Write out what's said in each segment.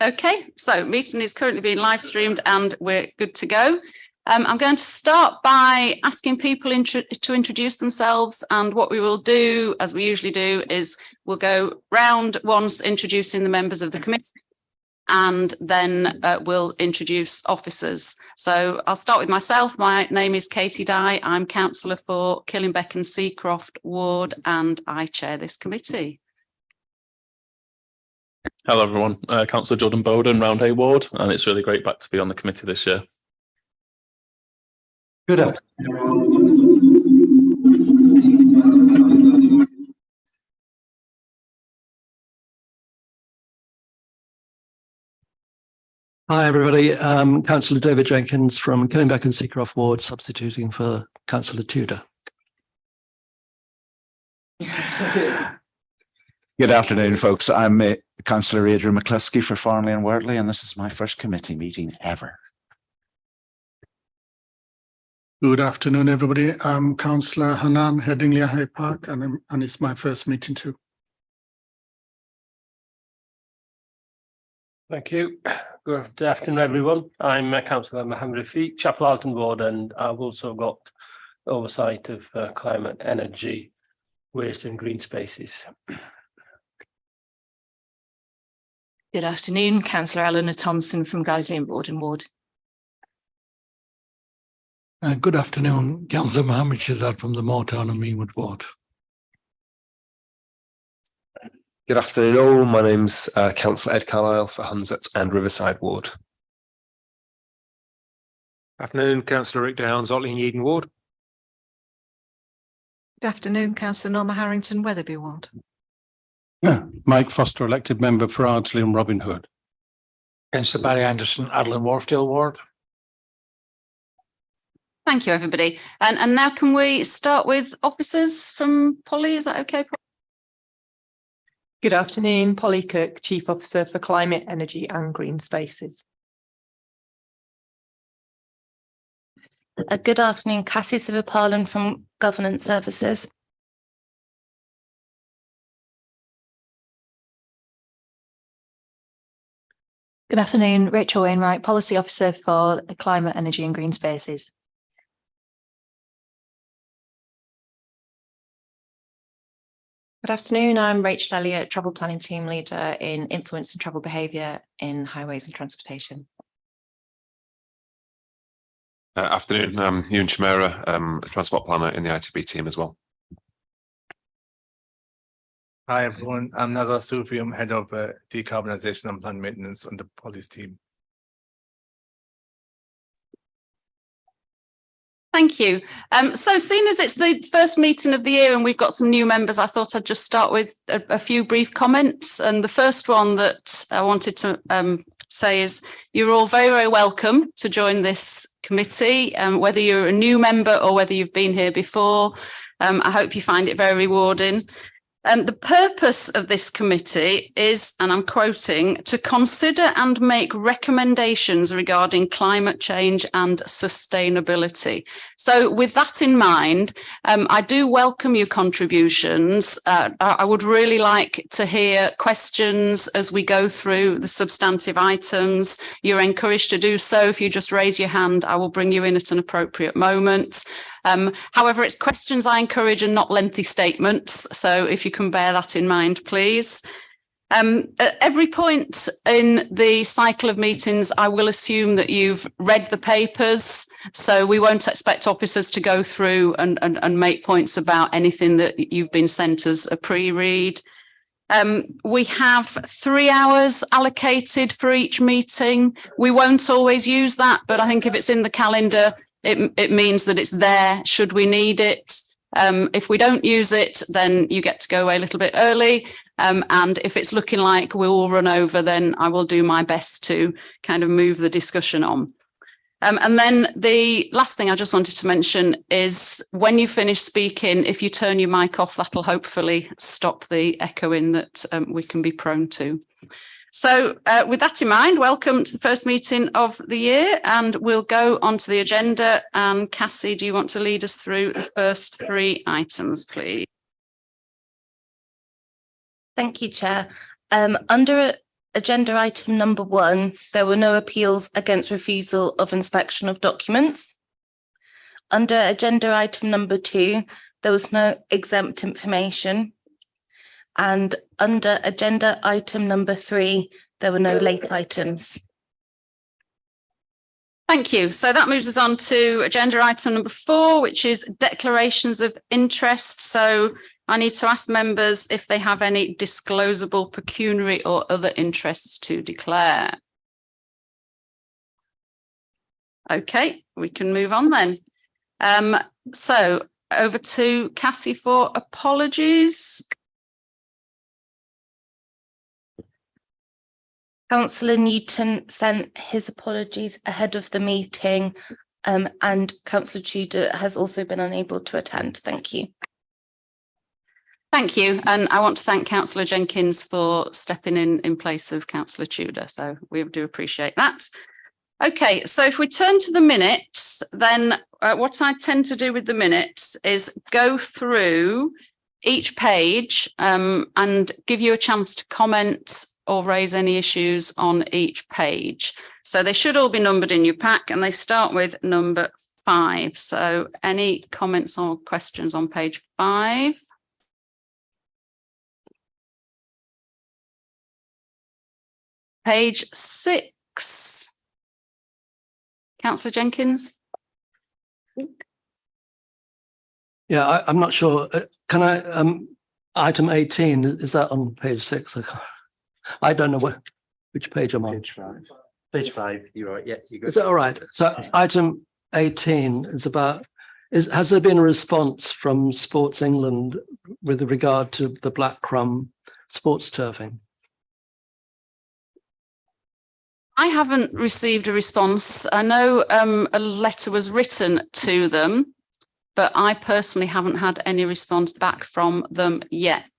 Okay, so meeting is currently being live streamed and we're good to go. I'm going to start by asking people to introduce themselves, and what we will do, as we usually do, is we'll go round once introducing the members of the committee, and then we'll introduce officers. So I'll start with myself. My name is Katie Dye. I'm councillor for Killingbeck and Seacroft Ward, and I chair this committee. Hello everyone, Councillor Jordan Bowden, Roundhay Ward, and it's really great back to be on the committee this year. Good afternoon. Hi everybody, Councillor David Jenkins from Killingbeck and Seacroft Ward, substituting for Councillor Tudor. Good afternoon, folks. I'm Councillor Adrian McCluskey for Farnley and Wortley, and this is my first committee meeting ever. Good afternoon, everybody. I'm Councillor Hanan Headingley High Park, and it's my first meeting too. Thank you. Good afternoon, everyone. I'm Councillor Mohammed Rafiq, Chapel Alton Ward, and I've also got oversight of climate, energy, waste and green spaces. Good afternoon, Councillor Eleanor Thompson from Guysley Borden Ward. Good afternoon, Councillor Mohammed Shazad from the Moortown and Meanwood Ward. Good afternoon all, my name's Councillor Ed Carlisle for Hunsett and Riverside Ward. Afternoon, Councillor Rick Downs, Otley and Eden Ward. Good afternoon, Councillor Norma Harrington, Wetherby Ward. Mike Foster, elected member for Ardsley and Robin Hood. Councillor Barry Anderson, Adeline Wharfdale Ward. Thank you, everybody. And now can we start with officers from Polly? Is that okay? Good afternoon, Polly Cook, Chief Officer for Climate, Energy and Green Spaces. Good afternoon, Cassie Sivapalan from Governance Services. Good afternoon, Rachel Wainwright, Policy Officer for Climate, Energy and Green Spaces. Good afternoon, I'm Rachel Elliott, Travel Planning Team Leader in Influence and Travel Behaviour in Highways and Transportation. Afternoon, I'm Ewan Chimera, Transport Planner in the ITB team as well. Hi everyone, I'm Nazar Sufi, I'm Head of Decarbonisation and Plan Maintenance on the Policy team. Thank you. So seeing as it's the first meeting of the year and we've got some new members, I thought I'd just start with a few brief comments. And the first one that I wanted to say is you're all very, very welcome to join this committee, whether you're a new member or whether you've been here before. I hope you find it very rewarding. The purpose of this committee is, and I'm quoting, to consider and make recommendations regarding climate change and sustainability. So with that in mind, I do welcome your contributions. I would really like to hear questions as we go through the substantive items. You're encouraged to do so. If you just raise your hand, I will bring you in at an appropriate moment. However, it's questions I encourage and not lengthy statements. So if you can bear that in mind, please. At every point in the cycle of meetings, I will assume that you've read the papers. So we won't expect officers to go through and make points about anything that you've been sent as a pre-read. We have 3 hours allocated for each meeting. We won't always use that, but I think if it's in the calendar, it means that it's there should we need it. If we don't use it, then you get to go away a little bit early. And if it's looking like we will run over, then I will do my best to kind of move the discussion on. And then the last thing I just wanted to mention is when you finish speaking, if you turn your mic off, that'll hopefully stop the echoing that we can be prone to. So with that in mind, welcome to the first meeting of the year, and we'll go on to the agenda. And Cassie, do you want to lead us through the first 3 items, please? Thank you, Chair. Under agenda item number 1, there were no appeals against refusal of inspection of documents. Under agenda item number 2, there was no exempt information. And under agenda item number 3, there were no late items. Thank you. So that moves us on to agenda item number 4, which is declarations of interest. So I need to ask members if they have any disclosable pecuniary or other interests to declare. Okay, we can move on then. So over to Cassie for apologies. Councillor Newton sent his apologies ahead of the meeting, and Councillor Tudor has also been unable to attend. Thank you. Thank you. And I want to thank Councillor Jenkins for stepping in place of Councillor Tudor. So we do appreciate that. Okay, so if we turn to the minutes, then what I tend to do with the minutes is go through each page and give you a chance to comment or raise any issues on each page. So they should all be numbered in your pack, and they start with number 5. So any comments or questions on page 5? Page 6. Councillor Jenkins? Yeah, I'm not sure. Can I, item 18, is that on page 6? I don't know which page I'm on. Page 5. Page 5, you're right. Yeah, you go. Is that all right? So item 18 is about, has there been a response from Sports England with regard to the Black Crumb sports turfing? I haven't received a response. I know a letter was written to them, but I personally haven't had any response back from them yet.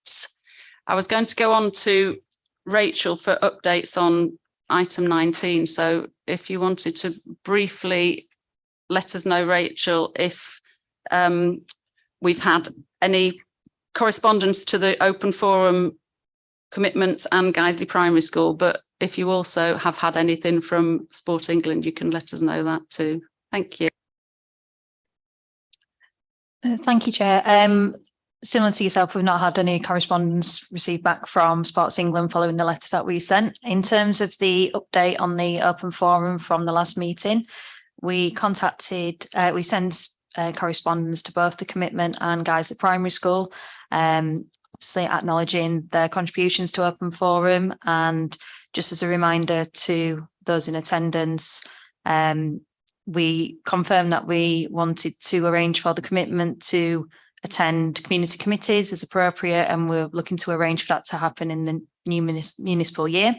I was going to go on to Rachel for updates on item 19. So if you wanted to briefly let us know, Rachel, if we've had any correspondence to the open forum commitments and Guiseley Primary School, but if you also have had anything from Sport England, you can let us know that too. Thank you. Thank you, Chair. Similar to yourself, we've not had any correspondence received back from Sports England following the letter that we sent. In terms of the update on the open forum from the last meeting, we sent correspondence to both the commitment and Guiseley Primary School, obviously acknowledging their contributions to open forum. And just as a reminder to those in attendance, we confirmed that we wanted to arrange for the commitment to attend community committees as appropriate, and we're looking to arrange for that to happen in the new municipal year.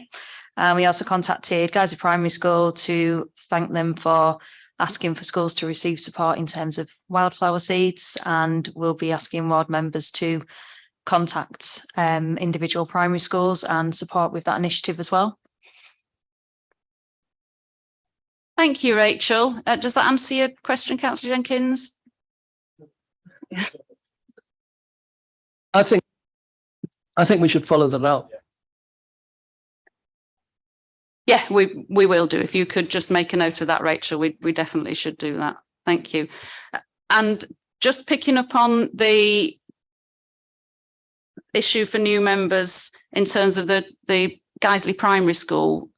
We also contacted Guiseley Primary School to thank them for asking for schools to receive support in terms of wildflower seeds, and we'll be asking ward members to contact individual primary schools and support with that initiative as well. Thank you, Rachel. Does that answer your question, Councillor Jenkins? Yeah. I think we should follow that up. Yeah, we will do. If you could just make a note of that, Rachel, we definitely should do that. Thank you. And just picking up on the issue for new members in terms of the Guiseley Primary School,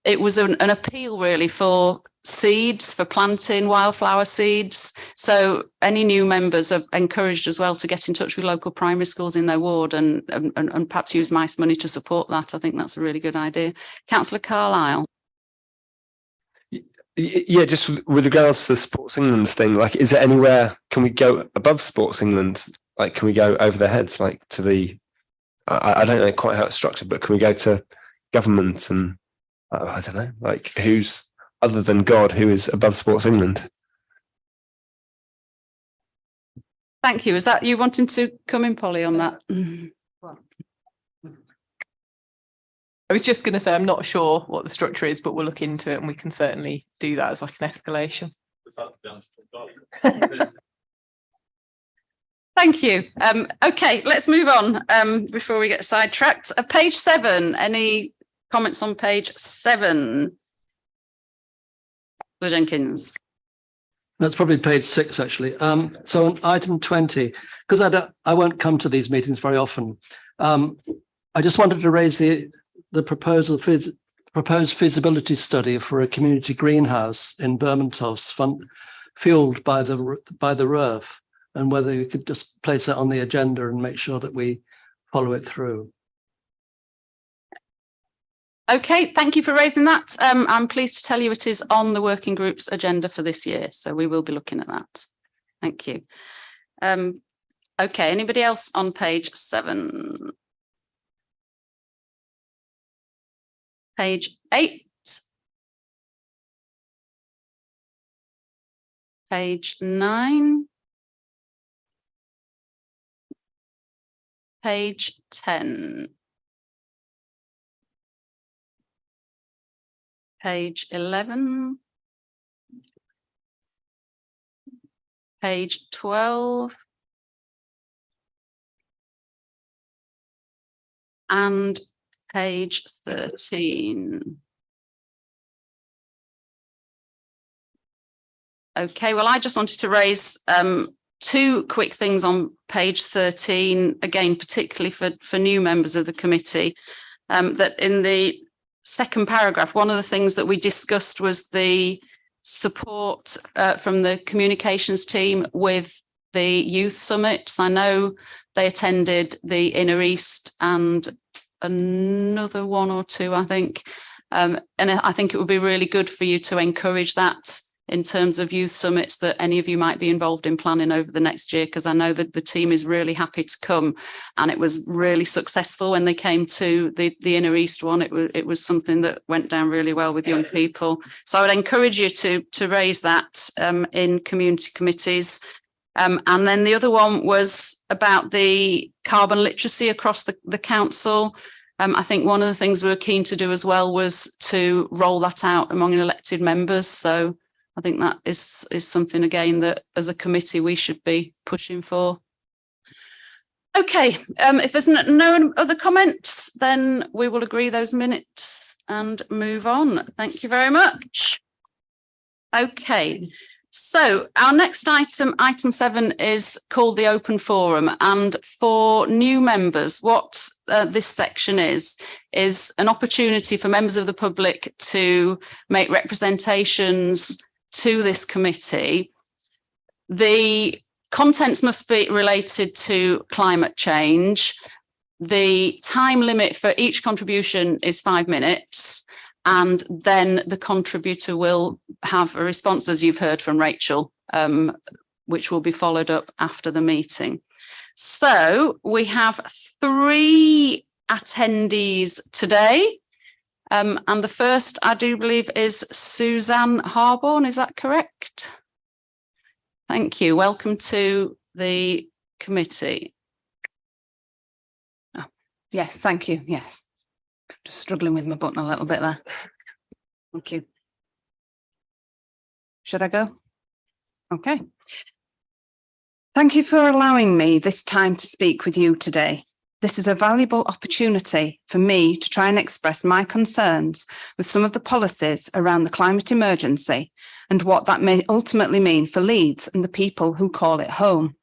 it was an appeal really for seeds, for planting wildflower seeds. So any new members are encouraged as well to get in touch with local primary schools in their ward and perhaps use MICE money to support that. I think that's a really good idea. Councillor Carlisle. Yeah, just with regards to the Sports England thing, like, is there anywhere, can we go above Sports England? Like, can we go over their heads, like to the, I don't know quite how it's structured, but can we go to government and I don't know, like who's, other than God, who is above Sports England? Thank you. Is that you wanting to come in, Polly, on that? I was just going to say, I'm not sure what the structure is, but we'll look into it and we can certainly do that as like an escalation. Thank you. Okay, let's move on before we get sidetracked. Page 7, any comments on page 7. Jenkins. That's probably page 6, actually. So on item 20, because I won't come to these meetings very often. I just wanted to raise the proposed feasibility study for a community greenhouse in Bermontos, fueled by the RERF, and whether you could just place that on the agenda and make sure that we follow it through. Okay, thank you for raising that. I'm pleased to tell you it is on the working group's agenda for this year, so we will be looking at that. Thank you. Okay, anybody else on page 7? Page 8. Page 9. Page 10. Page 11. Page 12. And page 13. Okay, well, I just wanted to raise 2 quick things on page 13, again, particularly for new members of the committee, that in the second paragraph, one of the things that we discussed was the support from the communications team with the youth summits. I know they attended the Inner East and another 1 or 2, I think. And I think it would be really good for you to encourage that in terms of youth summits that any of you might be involved in planning over the next year, because I know that the team is really happy to come, and it was really successful when they came to the Inner East one. It was something that went down really well with young people. So I would encourage you to raise that in community committees. And then the other one was about the carbon literacy across the council. I think one of the things we were keen to do as well was to roll that out among elected members. So I think that is something, again, that as a committee we should be pushing for. Okay, if there's no other comments, then we will agree those minutes and move on. Thank you very much. Okay, so our next item 7, is called the open forum. And for new members, what this section is an opportunity for members of the public to make representations to this committee. The contents must be related to climate change. The time limit for each contribution is 5 minutes, and then the contributor will have a response, as you've heard from Rachel, which will be followed up after the meeting. So we have 3 attendees today. And the first, I do believe, is Suzanne Harborne. Is that correct? Thank you. Welcome to the committee. Oh, yes, thank you. Yes. Just struggling with my button a little bit there. Thank you. Should I go? Okay. Thank you for allowing me this time to speak with you today. This is a valuable opportunity for me to try and express my concerns with some of the policies around the climate emergency and what that may ultimately mean for Leeds and the people who call it home.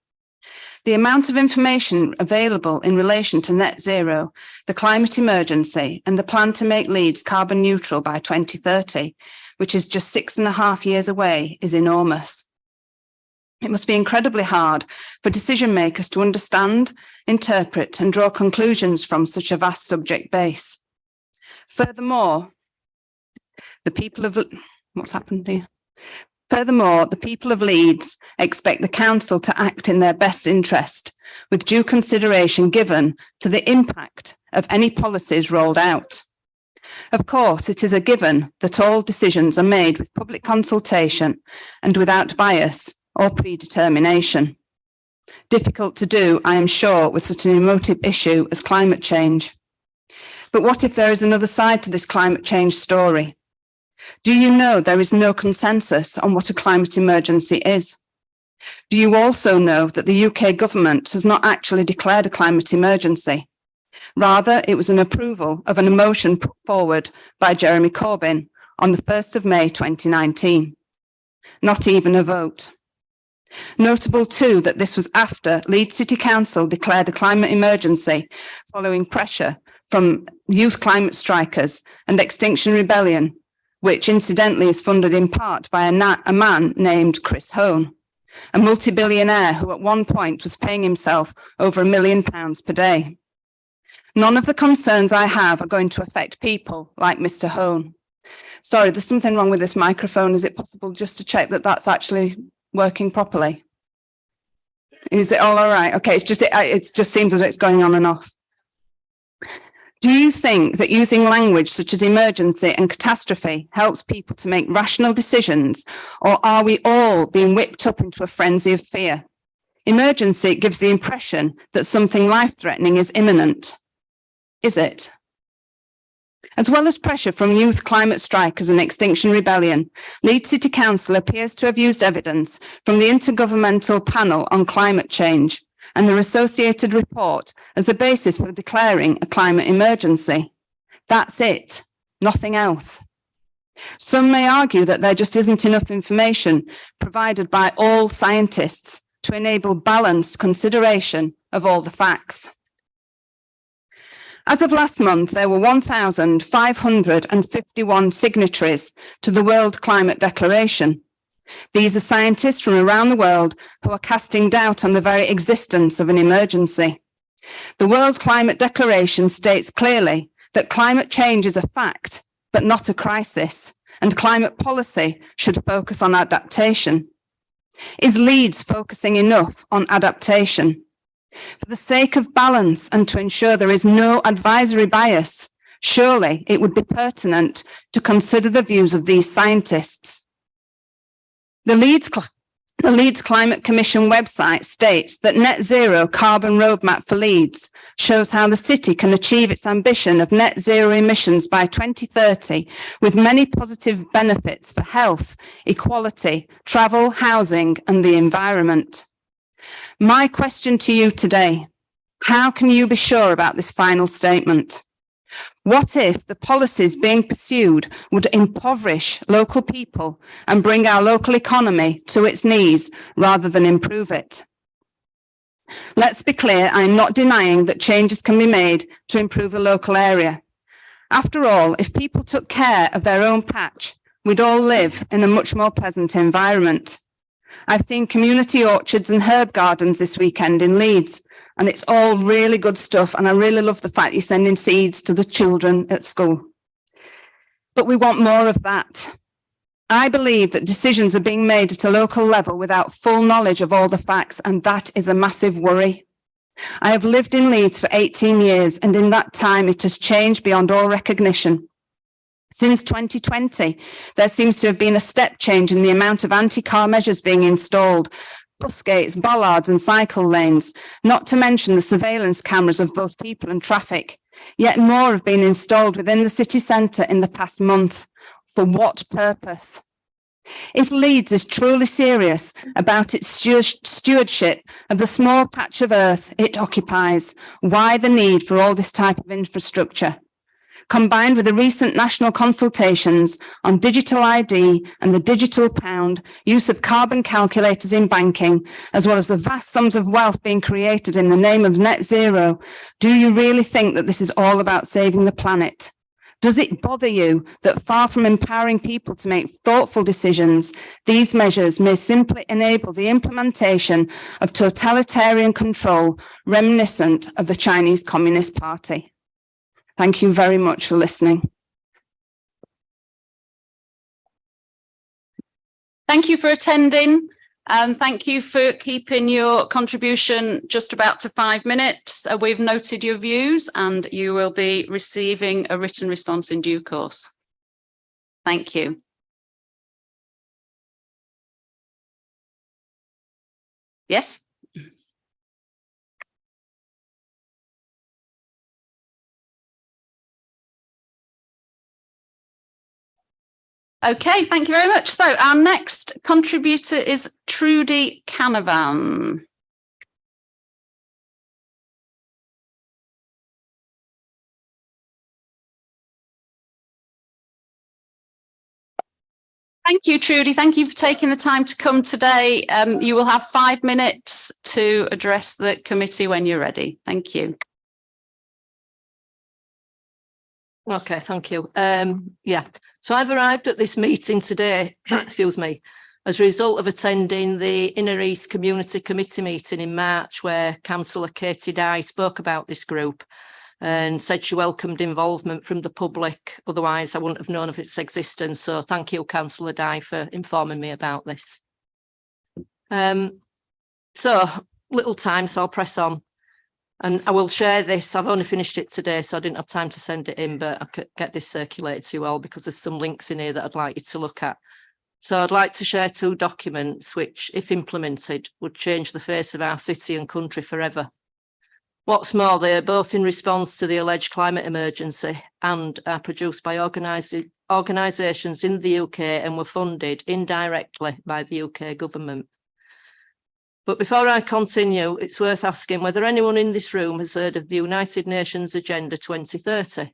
The amount of information available in relation to net zero, the climate emergency, and the plan to make Leeds carbon neutral by 2030, which is just 6.5 years away, is enormous. It must be incredibly hard for decision makers to understand, interpret, and draw conclusions from such a vast subject base. Furthermore, the people of Leeds expect the council to act in their best interest, with due consideration given to the impact of any policies rolled out. Of course, it is a given that all decisions are made with public consultation and without bias or predetermination. Difficult to do, I am sure, with such an emotive issue as climate change. But what if there is another side to this climate change story? Do you know there is no consensus on what a climate emergency is? Do you also know that the UK government has not actually declared a climate emergency? Rather, it was an approval of an motion put forward by Jeremy Corbyn on the 1st of May 2019. Not even a vote. Notable too that this was after Leeds City Council declared a climate emergency following pressure from youth climate strikers and Extinction Rebellion, which incidentally is funded in part by a man named Chris Hone, a multi-billionaire who at one point was paying himself over £1 million per day. None of the concerns I have are going to affect people like Mr. Hone. Sorry, there's something wrong with this microphone. Is it possible just to check that that's actually working properly? Is it all right? Okay, it just seems as it's going on and off. Do you think that using language such as emergency and catastrophe helps people to make rational decisions, or are we all being whipped up into a frenzy of fear? Emergency gives the impression that something life-threatening is imminent. Is it? As well as pressure from youth climate strikers and Extinction Rebellion, Leeds City Council appears to have used evidence from the Intergovernmental Panel on Climate Change and their associated report as the basis for declaring a climate emergency. That's it, nothing else. Some may argue that there just isn't enough information provided by all scientists to enable balanced consideration of all the facts. As of last month, there were 1,551 signatories to the World Climate Declaration. These are scientists from around the world who are casting doubt on the very existence of an emergency. The World Climate Declaration states clearly that climate change is a fact, but not a crisis, and climate policy should focus on adaptation. Is Leeds focusing enough on adaptation? For the sake of balance and to ensure there is no advisory bias, surely it would be pertinent to consider the views of these scientists. The Leeds Climate Commission website states that Net Zero Carbon Roadmap for Leeds shows how the city can achieve its ambition of net zero emissions by 2030 with many positive benefits for health, equality, travel, housing and the environment. My question to you today, how can you be sure about this final statement? What if the policies being pursued would impoverish local people and bring our local economy to its knees rather than improve it? Let's be clear, I'm not denying that changes can be made to improve the local area. After all, if people took care of their own patch, we'd all live in a much more pleasant environment. I've seen community orchards and herb gardens this weekend in Leeds, and it's all really good stuff. And I really love the fact you're sending seeds to the children at school. But we want more of that. I believe that decisions are being made at a local level without full knowledge of all the facts, and that is a massive worry. I have lived in Leeds for 18 years, and in that time it has changed beyond all recognition. Since 2020, there seems to have been a step change in the amount of anti-car measures being installed, bus gates, bollards and cycle lanes, not to mention the surveillance cameras of both people and traffic. Yet more have been installed within the city centre in the past month. For what purpose? If Leeds is truly serious about its stewardship of the small patch of earth it occupies, why the need for all this type of infrastructure? Combined with the recent national consultations on digital ID and the digital pound, use of carbon calculators in banking, as well as the vast sums of wealth being created in the name of net zero, do you really think that this is all about saving the planet? Does it bother you that far from empowering people to make thoughtful decisions, these measures may simply enable the implementation of totalitarian control reminiscent of the Chinese Communist Party? Thank you very much for listening. Thank you for attending, and thank you for keeping your contribution just about to 5 minutes. We've noted your views and you will be receiving a written response in due course. Thank you. Yes? Okay, thank you very much. So our next contributor is Trudy Canavan. Thank you, Trudy. Thank you for taking the time to come today. You will have 5 minutes to address the committee when you're ready. Thank you. Okay, thank you. Yeah, so I've arrived at this meeting today, excuse me, as a result of attending the Inner East Community Committee meeting in March, where Councillor Katie Dye spoke about this group and said she welcomed involvement from the public. Otherwise, I wouldn't have known of its existence. So thank you, Councillor Dye, for informing me about this. So little time, so I'll press on. And I will share this. I've only finished it today, so I didn't have time to send it in, but I could get this circulated to you all because there's some links in here that I'd like you to look at. So I'd like to share 2 documents which, if implemented, would change the face of our city and country forever. What's more, they are both in response to the alleged climate emergency and are produced by organisations in the UK and were funded indirectly by the UK government. But before I continue, it's worth asking whether anyone in this room has heard of the United Nations Agenda 2030.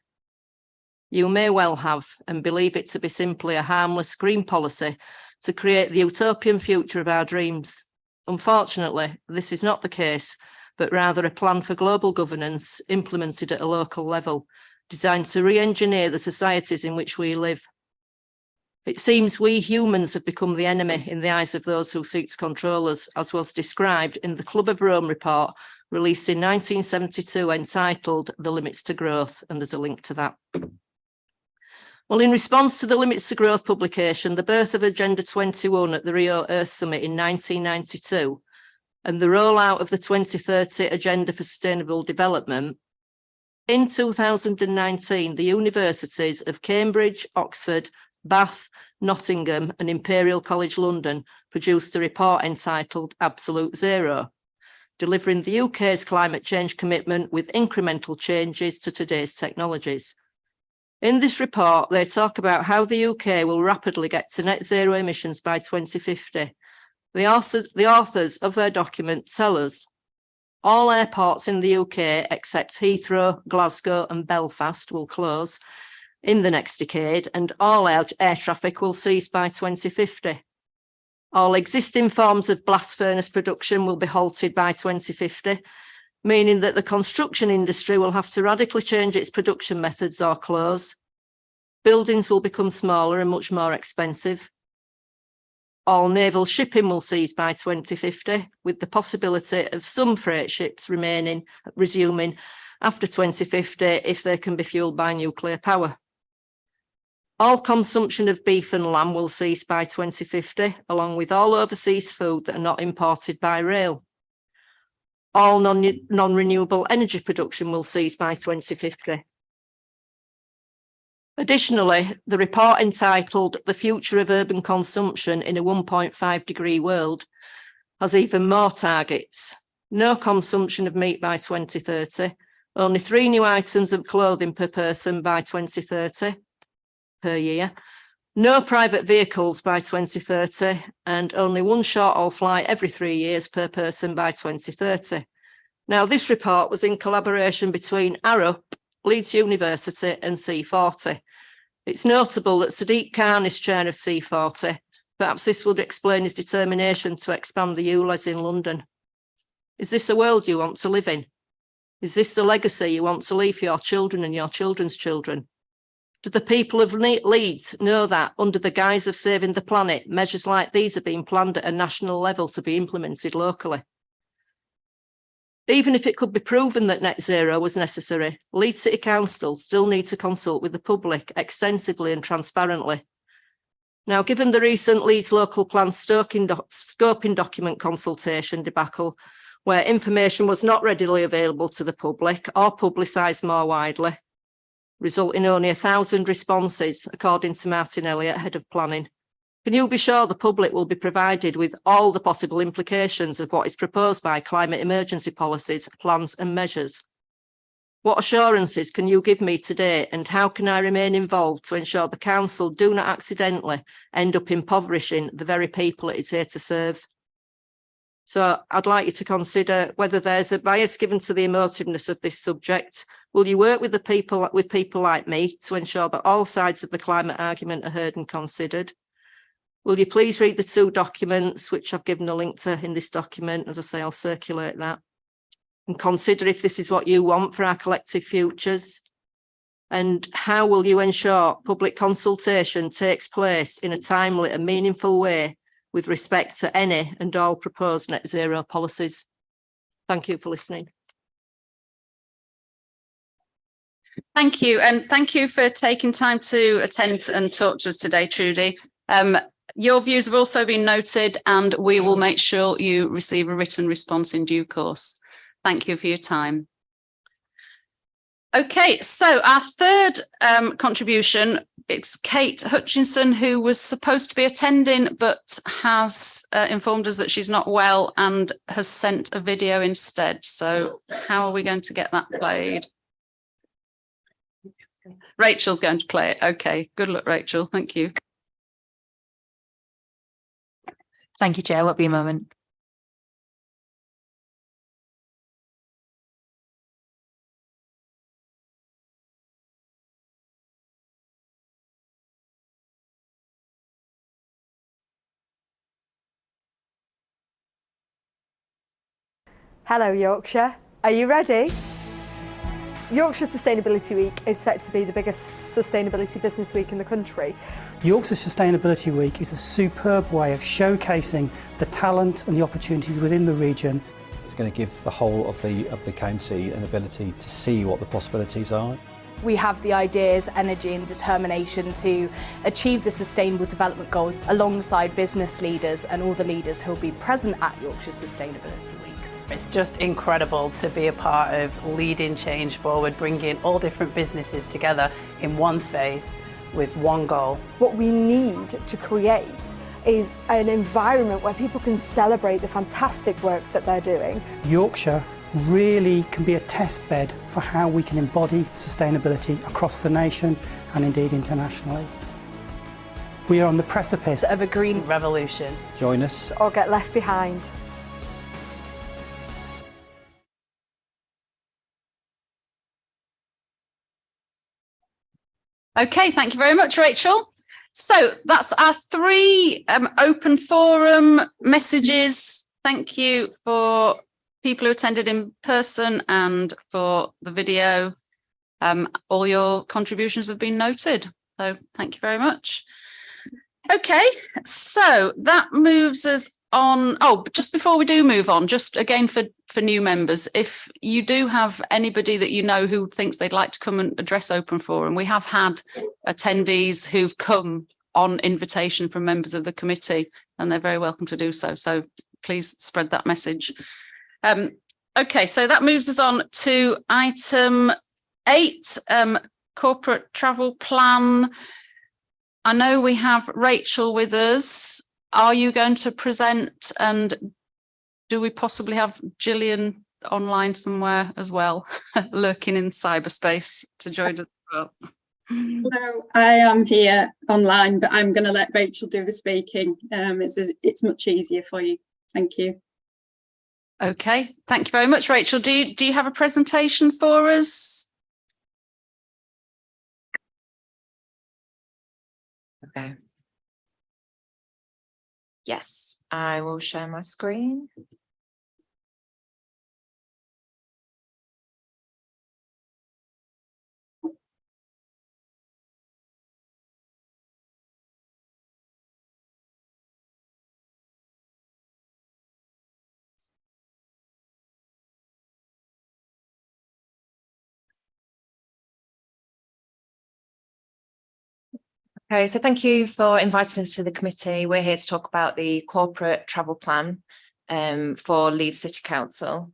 You may well have, and believe it to be simply a harmless green policy to create the utopian future of our dreams. Unfortunately, this is not the case, but rather a plan for global governance implemented at a local level, designed to re-engineer the societies in which we live. It seems we humans have become the enemy in the eyes of those who seek to control us, as was described in the Club of Rome report released in 1972 entitled The Limits to Growth, and there's a link to that. Well, in response to the Limits to Growth publication, the birth of Agenda 21 at the Rio Earth Summit in 1992, and the rollout of the 2030 Agenda for Sustainable Development, in 2019, the universities of Cambridge, Oxford, Bath, Nottingham and Imperial College London produced a report entitled Absolute Zero, delivering the UK's climate change commitment with incremental changes to today's technologies. In this report, they talk about how the UK will rapidly get to net zero emissions by 2050. The authors of their document tell us all airports in the UK except Heathrow, Glasgow and Belfast will close in the next decade, and all air traffic will cease by 2050. All existing forms of blast furnace production will be halted by 2050, meaning that the construction industry will have to radically change its production methods or close. Buildings will become smaller and much more expensive. All naval shipping will cease by 2050, with the possibility of some freight ships resuming after 2050 if they can be fueled by nuclear power. All consumption of beef and lamb will cease by 2050, along with all overseas food that are not imported by rail. All non-renewable energy production will cease by 2050. Additionally, the report entitled The Future of Urban Consumption in a 1.5 degree World has even more targets. No consumption of meat by 2030, only 3 new items of clothing per person by 2030 per year, no private vehicles by 2030, and only 1 short-haul flight every 3 years per person by 2030. Now, this report was in collaboration between Arup, Leeds University and C40. It's notable that Sadiq Khan is chair of C40. Perhaps this would explain his determination to expand the ULEZ in London. Is this a world you want to live in? Is this the legacy you want to leave for your children and your children's children? Do the people of Leeds know that under the guise of saving the planet, measures like these are being planned at a national level to be implemented locally? Even if it could be proven that net zero was necessary, Leeds City Council still need to consult with the public extensively and transparently. Now, given the recent Leeds local plan scoping document consultation debacle, where information was not readily available to the public or publicised more widely, resulting in only 1,000 responses, according to Martin Elliott, head of planning, can you be sure the public will be provided with all the possible implications of what is proposed by climate emergency policies, plans and measures? What assurances can you give me today, and how can I remain involved to ensure the council do not accidentally end up impoverishing the very people it is here to serve? So I'd like you to consider whether there's a bias given to the emotiveness of this subject. Will you work with people like me to ensure that all sides of the climate argument are heard and considered? Will you please read the two documents, which I've given a link to in this document? As I say, I'll circulate that. And consider if this is what you want for our collective futures. And how will you ensure public consultation takes place in a timely and meaningful way with respect to any and all proposed net zero policies? Thank you for listening. Thank you. And thank you for taking time to attend and talk to us today, Trudy. Your views have also been noted, and we will make sure you receive a written response in due course. Thank you for your time. Okay, so our third contribution, it's Kate Hutchinson, who was supposed to be attending but has informed us that she's not well and has sent a video instead. So how are we going to get that played? Rachel's going to play it. Okay, good luck, Rachel. Thank you. Thank you, Chair. Won't be a moment. Hello Yorkshire, are you ready? Yorkshire Sustainability Week is set to be the biggest sustainability business week in the country. Yorkshire Sustainability Week is a superb way of showcasing the talent and the opportunities within the region. It's going to give the whole of the county an ability to see what the possibilities are. We have the ideas, energy and determination to achieve the Sustainable Development Goals alongside business leaders and all the leaders who will be present at Yorkshire Sustainability Week. It's just incredible to be a part of leading change forward, bringing all different businesses together in one space with one goal. What we need to create is an environment where people can celebrate the fantastic work that they're doing. Yorkshire really can be a test bed for how we can embody sustainability across the nation and indeed internationally. We are on the precipice of a green revolution. Join us or get left behind. Okay, thank you very much, Rachel. So that's our three open forum messages. Thank you for people who attended in person and for the video. All your contributions have been noted. So thank you very much. Okay, so that moves us on. Oh, but just before we do move on, just again for new members, if you do have anybody that you know who thinks they'd like to come and address open forum, we have had attendees who've come on invitation from members of the committee, and they're very welcome to do so. So please spread that message. Okay, so that moves us on to item 8, corporate travel plan. I know we have Rachel with us. Are you going to present, and do we possibly have Gillian online somewhere as well, lurking in cyberspace to join us as well? No, I am here online, but I'm going to let Rachel do the speaking. It's much easier for you. Thank you. Okay, thank you very much, Rachel. Do you have a presentation for us? Okay. Yes, I will share my screen. Okay, so thank you for inviting us to the committee. We're here to talk about the corporate travel plan for Leeds City Council.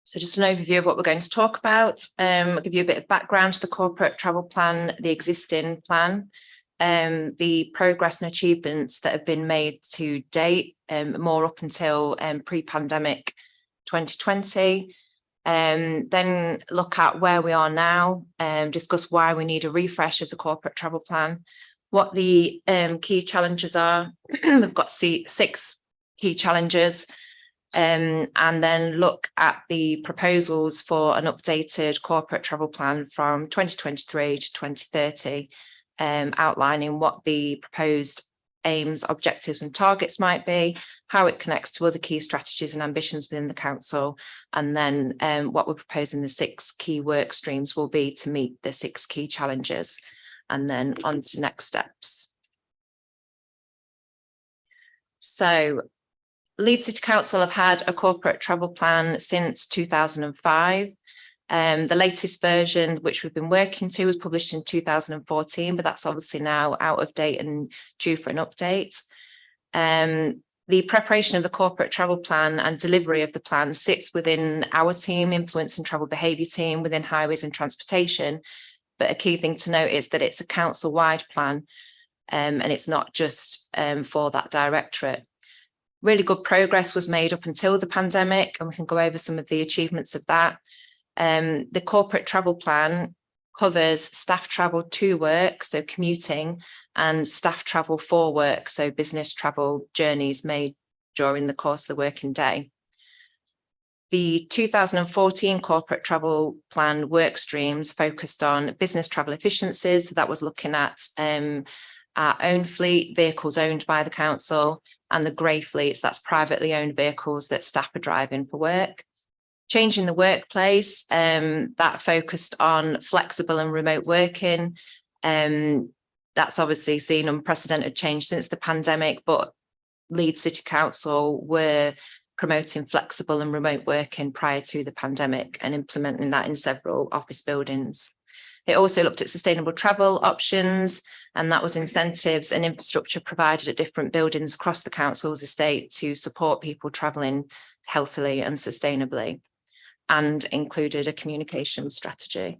So just an overview of what we're going to talk about. I'll give you a bit of background to the corporate travel plan, the existing plan, the progress and achievements that have been made to date, more up until pre-pandemic 2020. Then look at where we are now, discuss why we need a refresh of the corporate travel plan, what the key challenges are. We've got 6 key challenges, and then look at the proposals for an updated corporate travel plan from 2023 to 2030, outlining what the proposed aims, objectives and targets might be, how it connects to other key strategies and ambitions within the council, and then what we're proposing the 6 key work streams will be to meet the 6 key challenges, and then on to next steps. So Leeds City Council have had a corporate travel plan since 2005. The latest version, which we've been working to, was published in 2014, but that's obviously now out of date and due for an update. The preparation of the corporate travel plan and delivery of the plan sits within our team, influence and travel behaviour team within highways and transportation. But a key thing to note is that it's a council-wide plan, and it's not just for that directorate. Really good progress was made up until the pandemic, and we can go over some of the achievements of that. The corporate travel plan covers staff travel to work, so commuting, and staff travel for work, so business travel journeys made during the course of the working day. The 2014 corporate travel plan work streams focused on business travel efficiencies. So that was looking at our own fleet, vehicles owned by the council, and the grey fleets, that's privately owned vehicles that staff are driving for work. Changing the workplace, that focused on flexible and remote working. That's obviously seen unprecedented change since the pandemic, but Leeds City Council were promoting flexible and remote working prior to the pandemic and implementing that in several office buildings. It also looked at sustainable travel options, and that was incentives and infrastructure provided at different buildings across the council's estate to support people travelling healthily and sustainably, and included a communication strategy.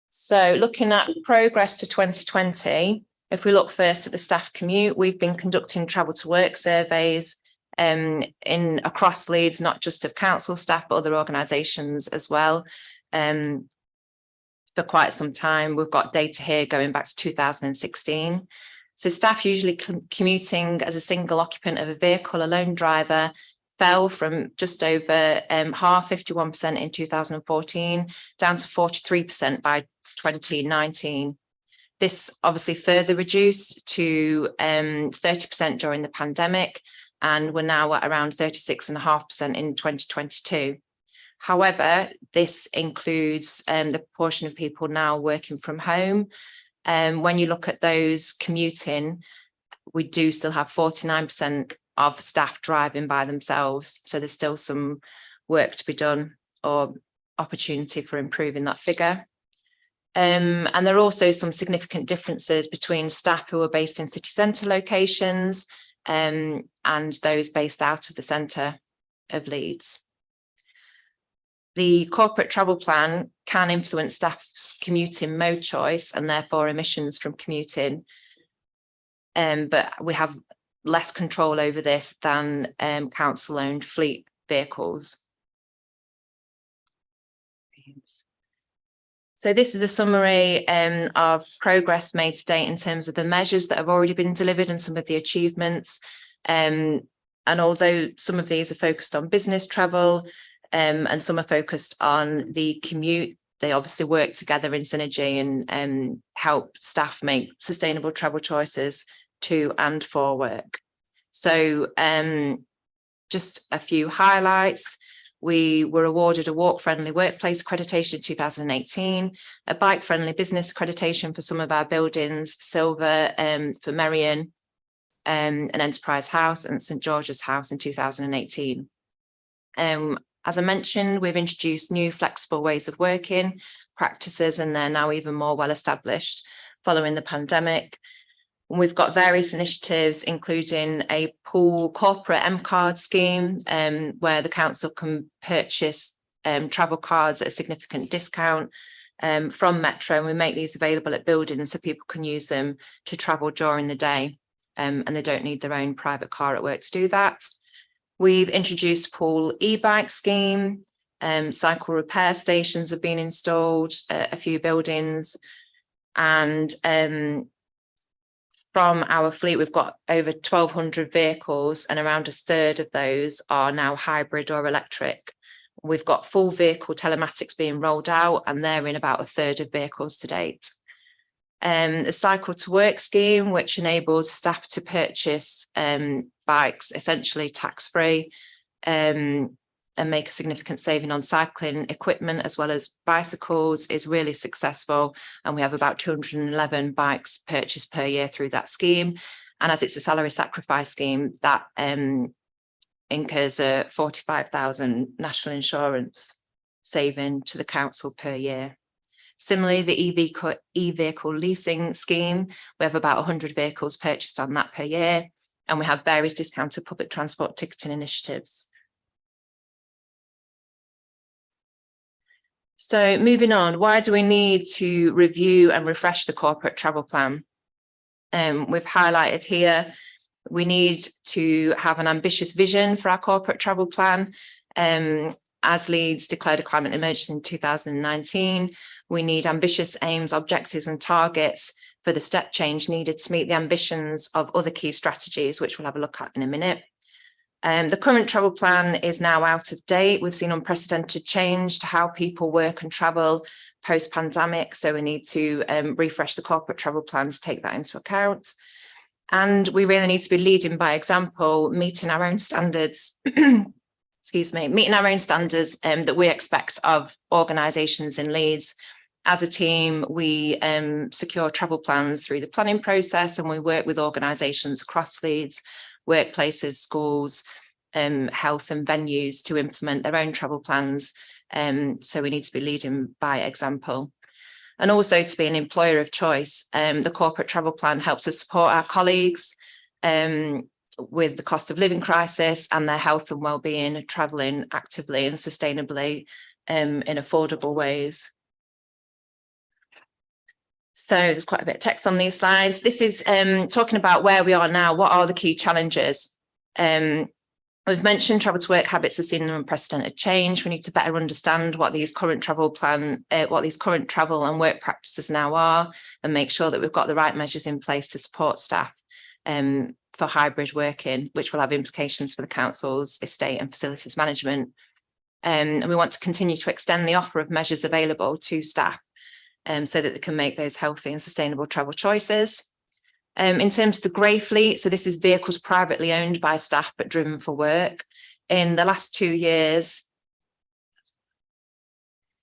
So looking at progress to 2020, if we look first at the staff commute, we've been conducting travel to work surveys in across Leeds, not just of council staff, but other organisations as well. For quite some time, we've got data here going back to 2016. So staff usually commuting as a single occupant of a vehicle, a lone driver, fell from just over half, 51% in 2014, down to 43% by 2019. This obviously further reduced to 30% during the pandemic, and we're now at around 36.5% in 2022. However, this includes the proportion of people now working from home. When you look at those commuting, we do still have 49% of staff driving by themselves. So there's still some work to be done or opportunity for improving that figure. And there are also some significant differences between staff who are based in city centre locations and those based out of the centre of Leeds. The corporate travel plan can influence staff's commuting mode choice and therefore emissions from commuting, but we have less control over this than council-owned fleet vehicles. So this is a summary of progress made to date in terms of the measures that have already been delivered and some of the achievements. And although some of these are focused on business travel and some are focused on the commute, they obviously work together in synergy and help staff make sustainable travel choices to and for work. So just a few highlights. We were awarded a walk-friendly workplace accreditation in 2018, a bike-friendly business accreditation for some of our buildings, silver for Merion, an Enterprise House and St George's House in 2018. As I mentioned, we've introduced new flexible ways of working, practices, and they're now even more well established following the pandemic. We've got various initiatives, including a pool corporate M card scheme, where the council can purchase travel cards at a significant discount from Metro, and we make these available at buildings so people can use them to travel during the day, and they don't need their own private car at work to do that. We've introduced pool e-bike scheme, cycle repair stations have been installed at a few buildings, and from our fleet, we've got over 1,200 vehicles, and around a third of those are now hybrid or electric. We've got full vehicle telematics being rolled out, and they're in about a third of vehicles to date. The cycle to work scheme, which enables staff to purchase bikes essentially tax-free, and make a significant saving on cycling equipment as well as bicycles, is really successful. And we have about 211 bikes purchased per year through that scheme. And as it's a salary sacrifice scheme, that incurs a 45,000 national insurance saving to the council per year. Similarly, the e-vehicle leasing scheme, we have about 100 vehicles purchased on that per year, and we have various discounted public transport ticketing initiatives. So moving on, why do we need to review and refresh the corporate travel plan? We've highlighted here, we need to have an ambitious vision for our corporate travel plan. As Leeds declared a climate emergency in 2019, we need ambitious aims, objectives and targets for the step change needed to meet the ambitions of other key strategies, which we'll have a look at in a minute. The current travel plan is now out of date. We've seen unprecedented change to how people work and travel post-pandemic, so we need to refresh the corporate travel plan to take that into account. And we really need to be leading by example, meeting our own standards, excuse me, meeting our own standards that we expect of organisations in Leeds. As a team, we secure travel plans through the planning process, and we work with organisations across Leeds, workplaces, schools, health and venues to implement their own travel plans. So we need to be leading by example. And also to be an employer of choice. The corporate travel plan helps us support our colleagues with the cost of living crisis and their health and well-being, travelling actively and sustainably in affordable ways. So there's quite a bit of text on these slides. This is talking about where we are now. What are the key challenges? We've mentioned travel to work habits have seen an unprecedented change. We need to better understand what these current travel and work practices now are, and make sure that we've got the right measures in place to support staff for hybrid working, which will have implications for the council's estate and facilities management. And we want to continue to extend the offer of measures available to staff so that they can make those healthy and sustainable travel choices. In terms of the grey fleet, so this is vehicles privately owned by staff but driven for work. In the last 2 years,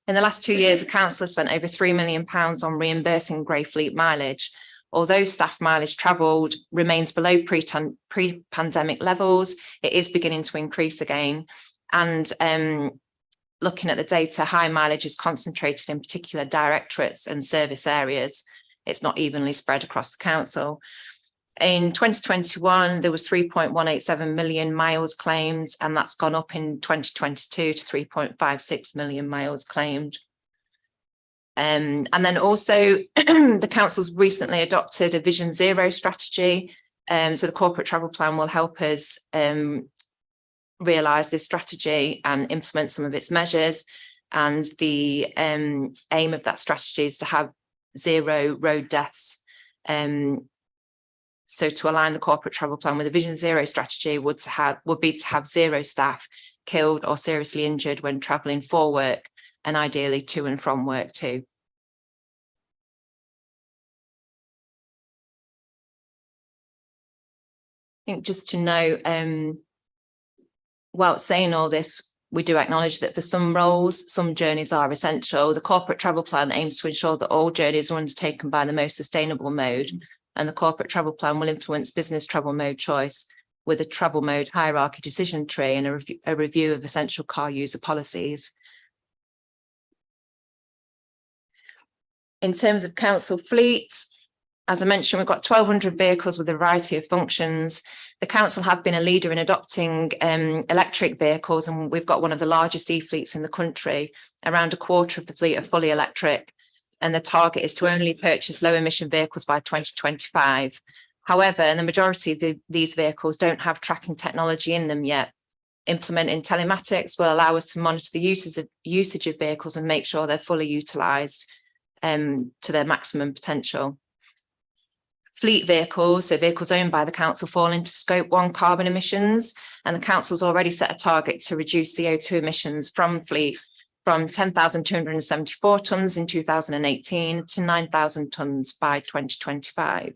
the council has spent over £3 million on reimbursing grey fleet mileage. Although staff mileage travelled remains below pre-pandemic levels, it is beginning to increase again. And looking at the data, high mileage is concentrated in particular directorates and service areas. It's not evenly spread across the council. In 2021, there was 3.187 million miles claimed, and that's gone up in 2022 to 3.56 million miles claimed. And then also the council's recently adopted a Vision Zero strategy. So the corporate travel plan will help us realise this strategy and implement some of its measures. And the aim of that strategy is to have 0 road deaths. So to align the corporate travel plan with the Vision Zero strategy would be to have 0 staff killed or seriously injured when travelling for work, and ideally to and from work too. I think just to know, while saying all this, we do acknowledge that for some roles, some journeys are essential. The corporate travel plan aims to ensure that all journeys are undertaken by the most sustainable mode, and the corporate travel plan will influence business travel mode choice with a travel mode hierarchy decision tree and a review of essential car user policies. In terms of council fleets, as I mentioned, we've got 1,200 vehicles with a variety of functions. The council have been a leader in adopting electric vehicles, and we've got one of the largest e-fleets in the country. Around a quarter of the fleet are fully electric, and the target is to only purchase low emission vehicles by 2025. However, the majority of these vehicles don't have tracking technology in them yet. Implementing telematics will allow us to monitor the usage of vehicles and make sure they're fully utilised to their maximum potential. Fleet vehicles, so vehicles owned by the council, fall into scope 1 carbon emissions, and the council's already set a target to reduce CO2 emissions from fleet from 10,274 tonnes in 2018 to 9,000 tonnes by 2025.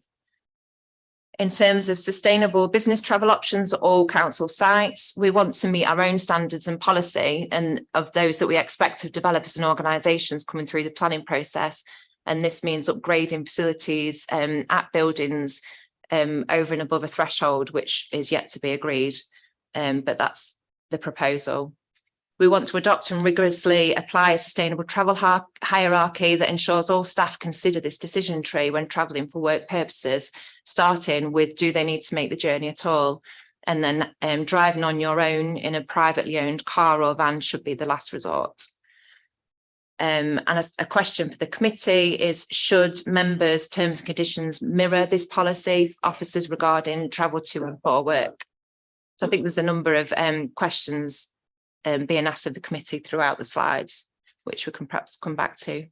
In terms of sustainable business travel options at all council sites, we want to meet our own standards and policy and of those that we expect of developers and organisations coming through the planning process. And this means upgrading facilities at buildings over and above a threshold, which is yet to be agreed. But that's the proposal. We want to adopt and rigorously apply a sustainable travel hierarchy that ensures all staff consider this decision tree when travelling for work purposes, starting with, do they need to make the journey at all? And then driving on your own in a privately owned car or van should be the last resort. And a question for the committee is, should members' terms and conditions mirror this policy, officers regarding travel to and for work? So I think there's a number of questions being asked of the committee throughout the slides, which we can perhaps come back to.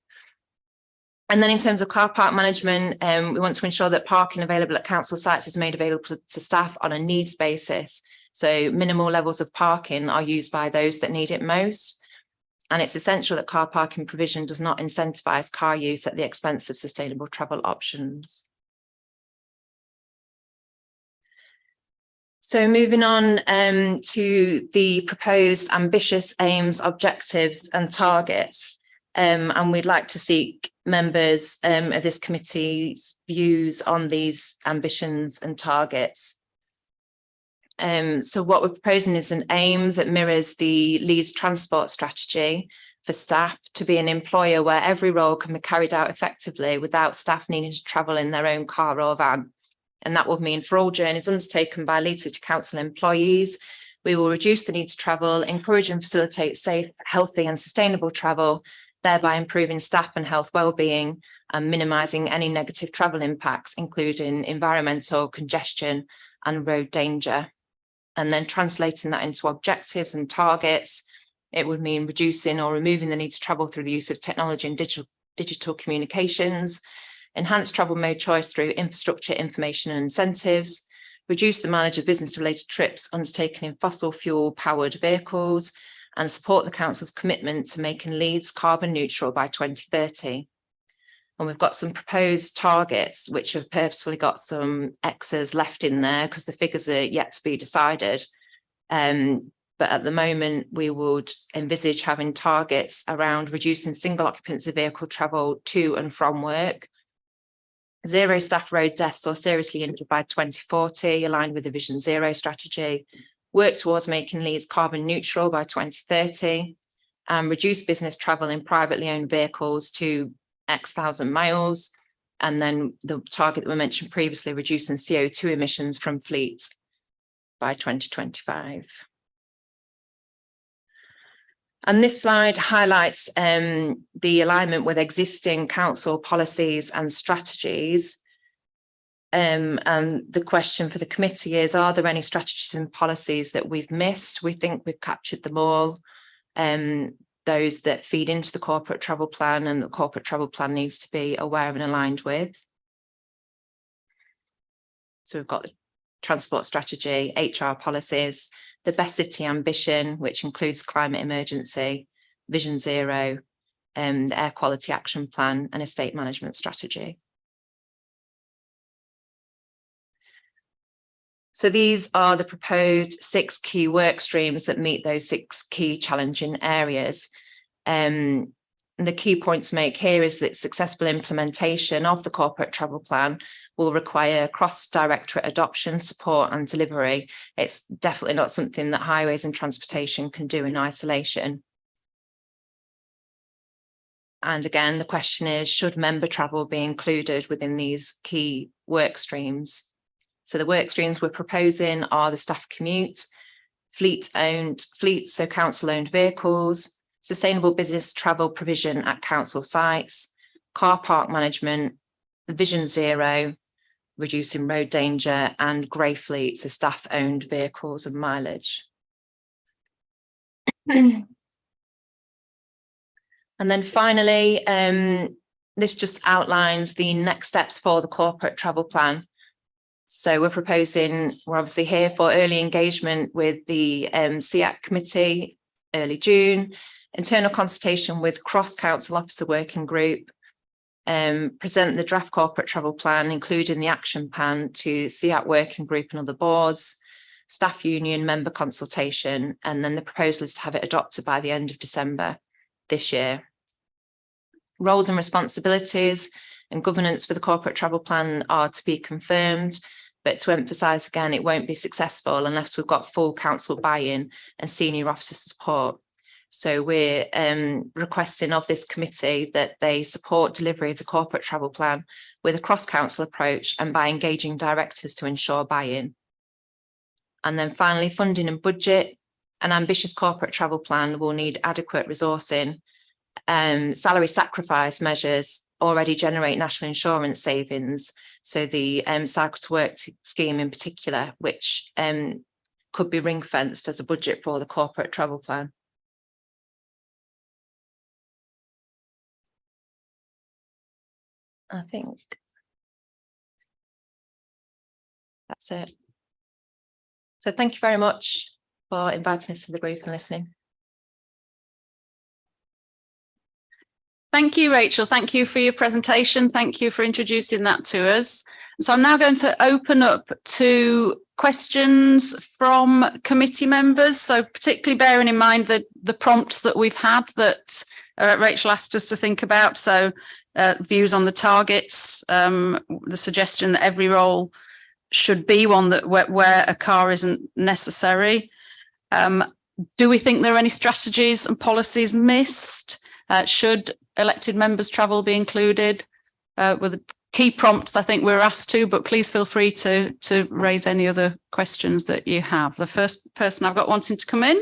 And then in terms of car park management, we want to ensure that parking available at council sites is made available to staff on a needs basis. So minimal levels of parking are used by those that need it most. And it's essential that car parking provision does not incentivise car use at the expense of sustainable travel options. So moving on to the proposed ambitious aims, objectives and targets. And we'd like to seek members of this committee's views on these ambitions and targets. So what we're proposing is an aim that mirrors the Leeds transport strategy for staff to be an employer where every role can be carried out effectively without staff needing to travel in their own car or van. And that would mean for all journeys undertaken by Leeds City Council employees, we will reduce the need to travel, encourage and facilitate safe, healthy and sustainable travel, thereby improving staff and health wellbeing and minimising any negative travel impacts, including environmental congestion and road danger. And then translating that into objectives and targets, it would mean reducing or removing the need to travel through the use of technology and digital communications, enhance travel mode choice through infrastructure, information and incentives, reduce the mileage of business-related trips undertaken in fossil fuel powered vehicles, and support the council's commitment to making Leeds carbon neutral by 2030. And we've got some proposed targets, which have purposefully got some X's left in there because the figures are yet to be decided. But at the moment, we would envisage having targets around reducing single occupancy vehicle travel to and from work, zero staff road deaths or seriously injured by 2040, aligned with the Vision Zero strategy, work towards making Leeds carbon neutral by 2030, and reduce business travel in privately owned vehicles to X thousand miles, and then the target that we mentioned previously, reducing CO2 emissions from fleets by 2025. And this slide highlights the alignment with existing council policies and strategies. And the question for the committee is, are there any strategies and policies that we've missed? We think we've captured them all. Those that feed into the corporate travel plan, and the corporate travel plan needs to be aware and aligned with. So we've got the transport strategy, HR policies, the Best City ambition, which includes climate emergency, Vision Zero, the air quality action plan and estate management strategy. So these are the proposed 6 key work streams that meet those 6 key challenging areas. And the key point to make here is that successful implementation of the corporate travel plan will require cross-directorate adoption, support and delivery. It's definitely not something that highways and transportation can do in isolation. And again, the question is, should member travel be included within these key work streams? So the work streams we're proposing are the staff commute, fleet, so council owned vehicles, sustainable business travel provision at council sites, car park management, Vision Zero, reducing road danger, and grey fleet, so staff owned vehicles and mileage. And then finally, this just outlines the next steps for the corporate travel plan. So we're obviously here for early engagement with the SEAC committee, early June, internal consultation with cross-council officer working group, present the draft corporate travel plan, including the action plan to SEAC working group and other boards, staff union member consultation, and then the proposal is to have it adopted by the end of December this year. Roles and responsibilities and governance for the corporate travel plan are to be confirmed, but to emphasise again, it won't be successful unless we've got full council buy-in and senior officer support. So we're requesting of this committee that they support delivery of the corporate travel plan with a cross-council approach and by engaging directors to ensure buy-in. And then finally, funding and budget. An ambitious corporate travel plan will need adequate resourcing. Salary sacrifice measures already generate national insurance savings. So the cycle to work scheme in particular, which could be ring fenced as a budget for the corporate travel plan. I think that's it. So thank you very much for inviting us to the group and listening. Thank you, Rachel. Thank you for your presentation. Thank you for introducing that to us. So I'm now going to open up to questions from committee members. So particularly bearing in mind the prompts that we've had that Rachel asked us to think about. So views on the targets, the suggestion that every role should be one that where a car isn't necessary. Do we think there are any strategies and policies missed? Should elected members' travel be included? With the key prompts, I think we're asked to, but please feel free to raise any other questions that you have. The first person I've got wanting to come in,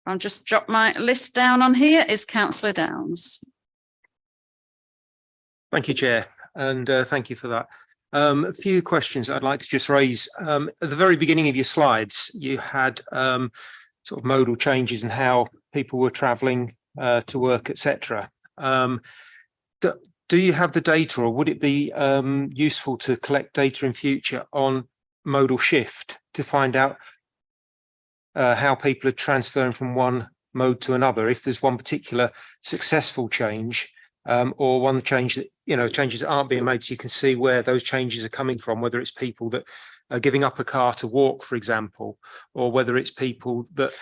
I'll just drop my list down on here, is Councillor Downs. Thank you, Chair, and thank you for that. A few questions I'd like to just raise. At the very beginning of your slides, you had sort of modal changes and how people were travelling to work, etc. Do you have the data, or would it be useful to collect data in future on modal shift to find out how people are transferring from one mode to another? If there's one particular successful change, or one change that, changes that aren't being made, so you can see where those changes are coming from, whether it's people that are giving up a car to walk, for example, or whether it's people that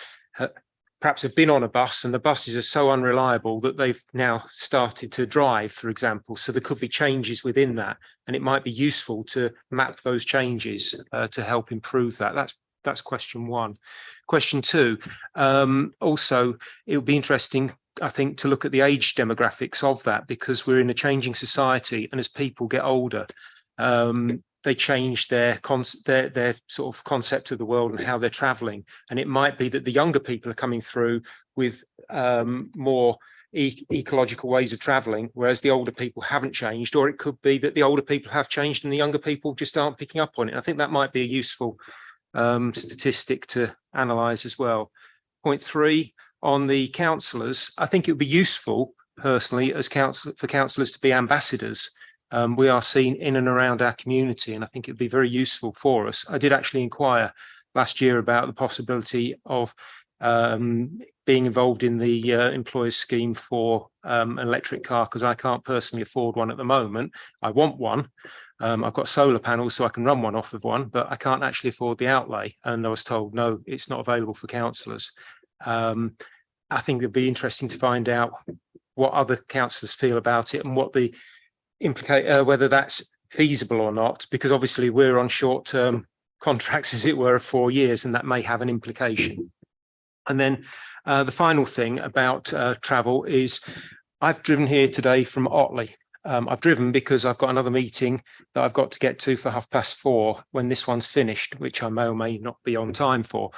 perhaps have been on a bus and the buses are so unreliable that they've now started to drive, for example. So there could be changes within that, and it might be useful to map those changes to help improve that. That's question one. Question two, also, it would be interesting, I think, to look at the age demographics of that, because we're in a changing society, and as people get older, they change their sort of concept of the world and how they're traveling. And it might be that the younger people are coming through with more ecological ways of traveling, whereas the older people haven't changed, or it could be that the older people have changed and the younger people just aren't picking up on it. I think that might be a useful statistic to analyse as well. Point three, on the councillors, I think it would be useful personally for councillors to be ambassadors. We are seen in and around our community, and I think it would be very useful for us. I did actually inquire last year about the possibility of being involved in the employers scheme for an electric car, because I can't personally afford one at the moment. I want one. I've got solar panels, so I can run one off of one, but I can't actually afford the outlay. And I was told, no, it's not available for councillors. I think it'd be interesting to find out what other councillors feel about it and what the whether that's feasible or not, because obviously we're on short-term contracts, as it were, of 4 years, and that may have an implication. And then the final thing about travel is I've driven here today from Otley. I've driven because I've got another meeting that I've got to get to for 4:30 when this one's finished, which I may or may not be on time for.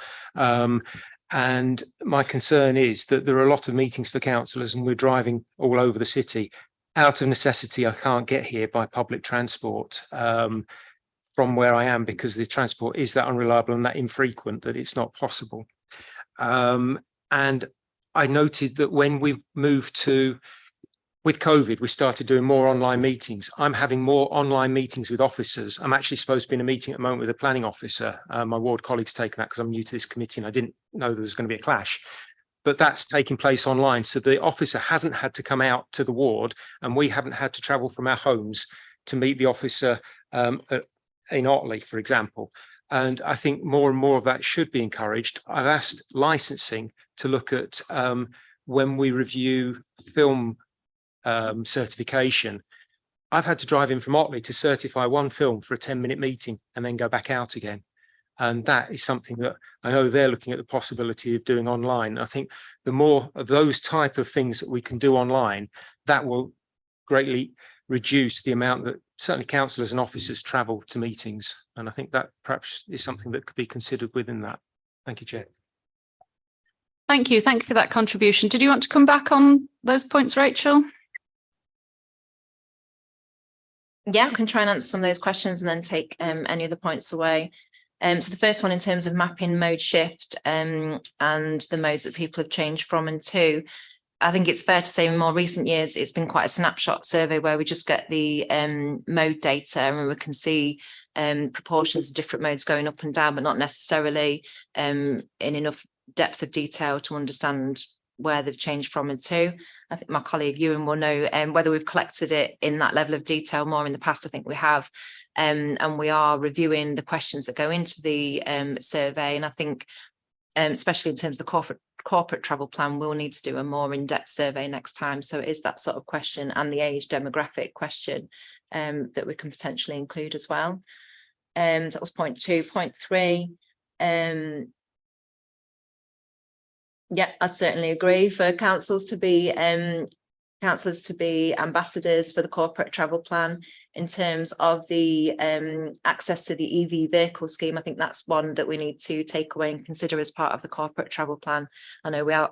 And my concern is that there are a lot of meetings for councillors, and we're driving all over the city. Out of necessity, I can't get here by public transport from where I am, because the transport is that unreliable and that infrequent that it's not possible. And I noted that when with COVID, we started doing more online meetings. I'm having more online meetings with officers. I'm actually supposed to be in a meeting at the moment with a planning officer. My ward colleague's taken that because I'm new to this committee and I didn't know there was going to be a clash. But that's taking place online. So the officer hasn't had to come out to the ward and we haven't had to travel from our homes to meet the officer in Otley, for example. And I think more and more of that should be encouraged. I've asked licensing to look at when we review film certification. I've had to drive in from Otley to certify one film for a 10-minute meeting and then go back out again. And that is something that I know they're looking at the possibility of doing online. I think the more of those type of things that we can do online, that will greatly reduce the amount that certainly councillors and officers travel to meetings. And I think that perhaps is something that could be considered within that. Thank you, Chair. Thank you. Thank you for that contribution. Did you want to come back on those points, Rachel? Yeah, I can try and answer some of those questions and then take any other points away. So the first one in terms of mapping mode shift and the modes that people have changed from and to, I think it's fair to say in more recent years, it's been quite a snapshot survey where we just get the mode data and we can see proportions of different modes going up and down, but not necessarily in enough depth of detail to understand where they've changed from and to. I think my colleague Ewan will know whether we've collected it in that level of detail more in the past. I think we have. And we are reviewing the questions that go into the survey. And I think, especially in terms of the corporate travel plan, we'll need to do a more in-depth survey next time. So it is that sort of question and the age demographic question that we can potentially include as well. So that was point 2. Point 3. Yeah, I'd certainly agree for councillors to be ambassadors for the corporate travel plan. In terms of the access to the EV vehicle scheme, I think that's one that we need to take away and consider as part of the corporate travel plan. I know we are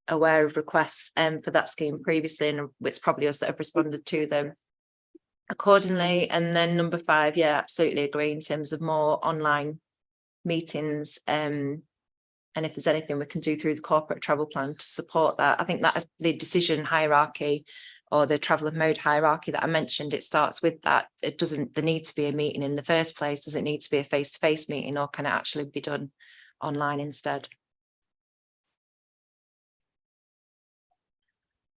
aware of requests for that scheme previously, and it's probably us that have responded to them accordingly. And then number 5, yeah, absolutely agree in terms of more online meetings. And if there's anything we can do through the corporate travel plan to support that, I think that the decision hierarchy or the travel of mode hierarchy that I mentioned, it starts with that. It doesn't, there need to be a meeting in the first place. Does it need to be a face-to-face meeting, or can it actually be done online instead?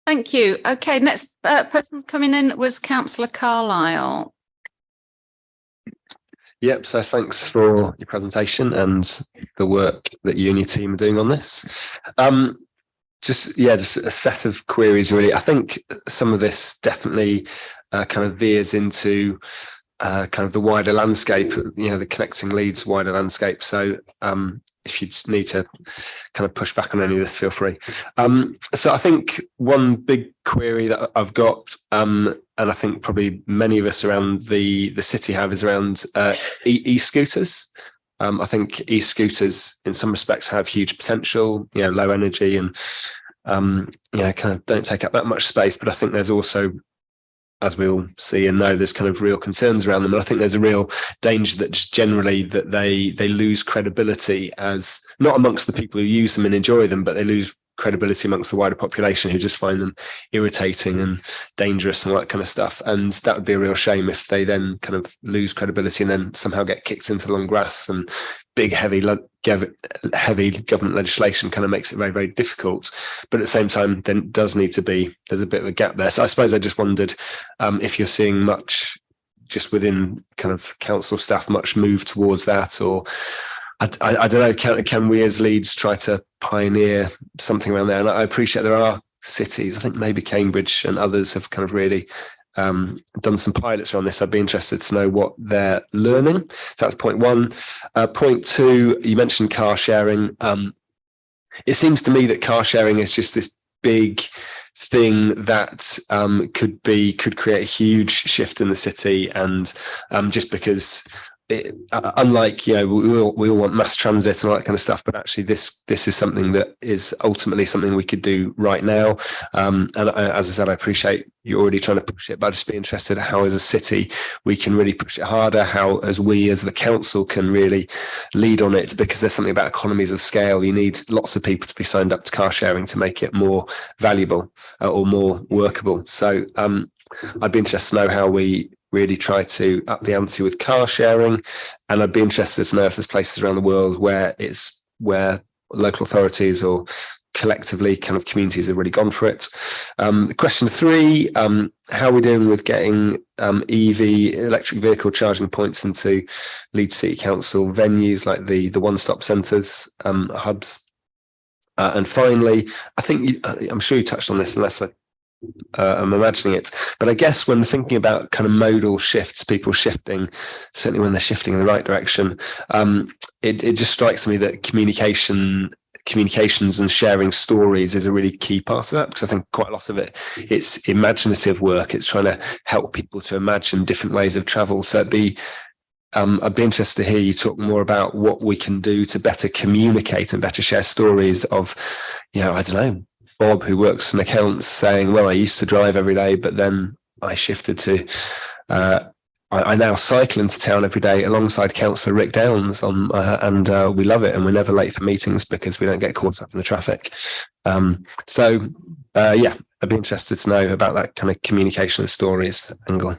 Thank you. Okay, next person coming in was Councillor Carlisle. Yep, so thanks for your presentation and the work that you and your team are doing on this. Just a set of queries really. I think some of this definitely kind of veers into kind of the wider landscape, the Connecting Leeds wider landscape. So if you need to kind of push back on any of this, feel free. So I think one big query that I've got, and I think probably many of us around the city have, is around e-scooters. I think e-scooters in some respects have huge potential, low energy and, kind of don't take up that much space. But I think there's also, as we'll see and know, there's kind of real concerns around them. And I think there's a real danger that just generally that they lose credibility, as not amongst the people who use them and enjoy them, but they lose credibility amongst the wider population who just find them irritating and dangerous and all that kind of stuff. And that would be a real shame if they then kind of lose credibility and then somehow get kicked into the long grass, and big heavy government legislation kind of makes it very, very difficult. But at the same time, then does need to be, there's a bit of a gap there. So I suppose I just wondered if you're seeing much just within kind of council staff, much move towards that, or I don't know, can we as Leeds try to pioneer something around there? And I appreciate there are cities, I think maybe Cambridge and others have kind of really done some pilots around this. I'd be interested to know what they're learning. So that's point 1. Point 2, you mentioned car sharing. It seems to me that car sharing is just this big thing that could create a huge shift in the city, and just because unlike, you know, we all want mass transit and all that kind of stuff, but actually this is something that is ultimately something we could do right now. And as I said, I appreciate you're already trying to push it, but I'd just be interested in how as a city we can really push it harder, how as we as the council can really lead on it, because there's something about economies of scale. You need lots of people to be signed up to car sharing to make it more valuable or more workable. So I'd be interested to know how we really try to up the ante with car sharing, and I'd be interested to know if there's places around the world where local authorities or collectively kind of communities have really gone for it. Question 3, how are we doing with getting EV electric vehicle charging points into Leeds City Council venues like the one-stop centres, hubs? And finally, I think I'm sure you touched on this, unless I'm imagining it, but I guess when thinking about kind of modal shifts, people shifting, certainly when they're shifting in the right direction, it just strikes me that communications and sharing stories is a really key part of that, because I think quite a lot of it's imaginative work. It's trying to help people to imagine different ways of travel. So I'd be interested to hear you talk more about what we can do to better communicate and better share stories of, you know, I don't know, Bob, who works in accounts, saying, well, I used to drive every day, but then I shifted to, I now cycle into town every day alongside Councillor Rick Downs and we love it. And we're never late for meetings because we don't get caught up in the traffic. Yeah, I'd be interested to know about that kind of communication and stories angle.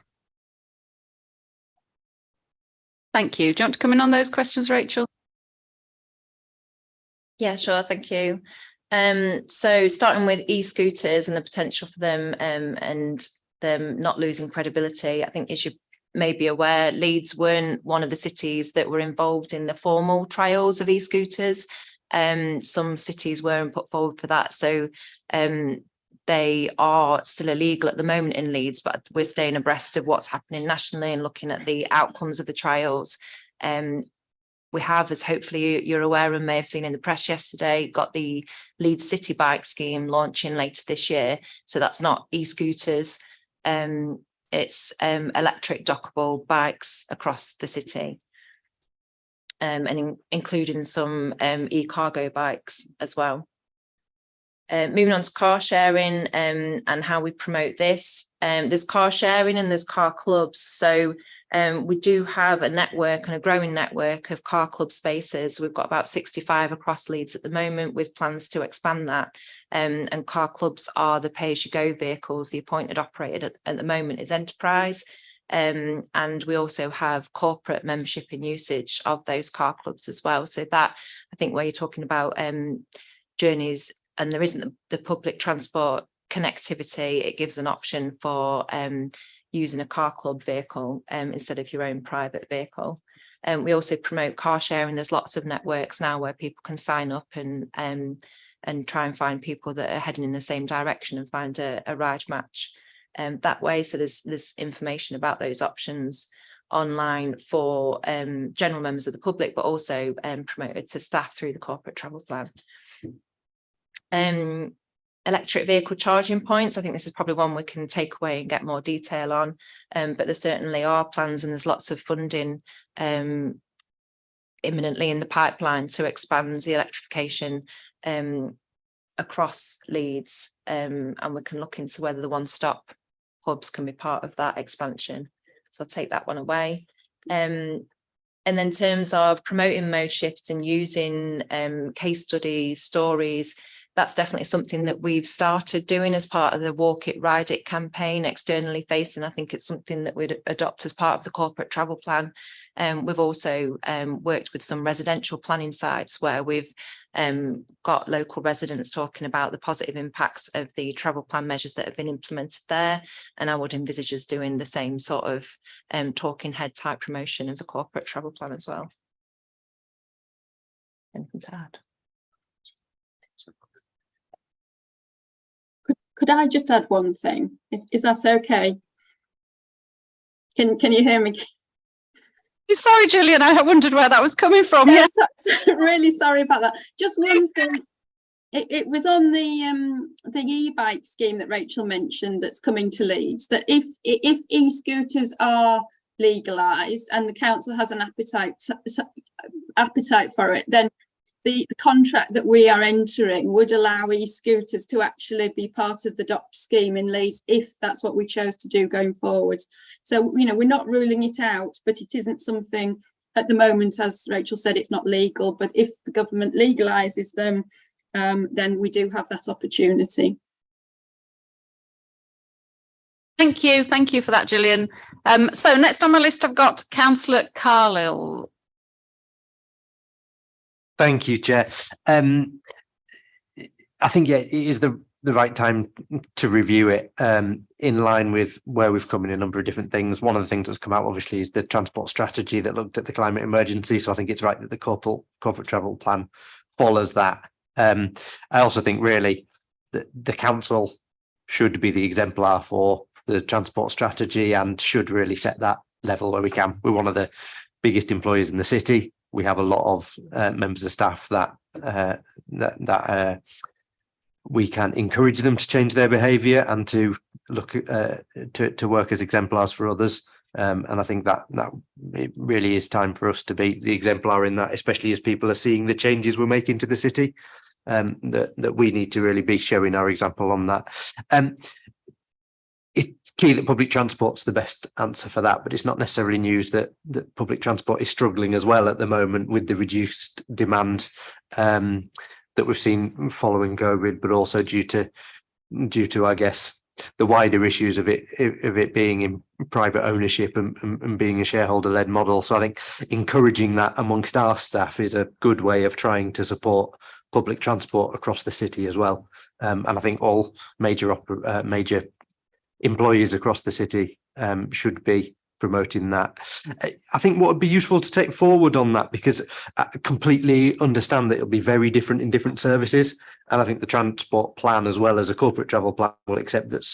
Thank you. Do you want to come in on those questions, Rachel? Yeah, sure. Thank you. So starting with e-scooters and the potential for them and them not losing credibility, I think as you may be aware, Leeds weren't one of the cities that were involved in the formal trials of e-scooters. Some cities weren't put forward for that. So they are still illegal at the moment in Leeds, but we're staying abreast of what's happening nationally and looking at the outcomes of the trials. We have, as hopefully you're aware and may have seen in the press yesterday, got the Leeds City Bike scheme launching later this year. So that's not e-scooters, it's electric dockable bikes across the city, and including some e-cargo bikes as well. Moving on to car sharing and how we promote this. There's car sharing and there's car clubs. So we do have a network and a growing network of car club spaces. We've got about 65 across Leeds at the moment, with plans to expand that. And car clubs are the pay-as-you-go vehicles. The appointed operator at the moment is Enterprise. And we also have corporate membership and usage of those car clubs as well. So that, I think, where you're talking about journeys and there isn't the public transport connectivity, it gives an option for using a car club vehicle instead of your own private vehicle. We also promote car sharing. There's lots of networks now where people can sign up and try and find people that are heading in the same direction and find a ride match that way. So there's information about those options online for general members of the public, but also promoted to staff through the corporate travel plan. Electric vehicle charging points, I think this is probably one we can take away and get more detail on, but there certainly are plans and there's lots of funding imminently in the pipeline to expand the electrification across Leeds, and we can look into whether the one-stop hubs can be part of that expansion. So I'll take that one away. And then in terms of promoting mode shifts and using case studies, stories, that's definitely something that we've started doing as part of the Walk It, Ride It campaign, externally facing. I think it's something that we'd adopt as part of the corporate travel plan. We've also worked with some residential planning sites where we've got local residents talking about the positive impacts of the travel plan measures that have been implemented there. And I would envisage us doing the same sort of talking head type promotion of the corporate travel plan as well. Anything to add? Could I just add one thing? Is that okay? Can you hear me? Sorry, Gillian, I wondered where that was coming from. Yeah, really sorry about that. Just one thing. It was on the e-bike scheme that Rachel mentioned that's coming to Leeds, that if e-scooters are legalised and the council has an appetite for it, then the contract that we are entering would allow e-scooters to actually be part of the DOCT scheme in Leeds if that's what we chose to do going forward. So, you know, we're not ruling it out, but it isn't something at the moment, as Rachel said, it's not legal, but if the government legalises them, then we do have that opportunity. Thank you for that, Gillian. So next on my list, I've got Councillor Carlisle. Thank you, Chair. I think, yeah, it is the right time to review it in line with where we've come in a number of different things. One of the things that's come out, obviously, is the transport strategy that looked at the climate emergency. So I think it's right that the corporate travel plan follows that. I also think, really, that the council should be the exemplar for the transport strategy and should really set that level where we can. We're one of the biggest employers in the city. We have a lot of members of staff that we can encourage them to change their behaviour and to look to work as exemplars for others. And I think that it really is time for us to be the exemplar in that, especially as people are seeing the changes we're making to the city. That we need to really be showing our example on that. It's key that public transport's the best answer for that, but it's not necessarily news that public transport is struggling as well at the moment with the reduced demand that we've seen following COVID, but also due to I guess the wider issues of it being in private ownership and being a shareholder-led model. So I think encouraging that amongst our staff is a good way of trying to support public transport across the city as well. And I think all major employees across the city should be promoting that. I think what would be useful to take forward on that, because I completely understand that it'll be very different in different services. And I think the transport plan, as well as a corporate travel plan, will accept that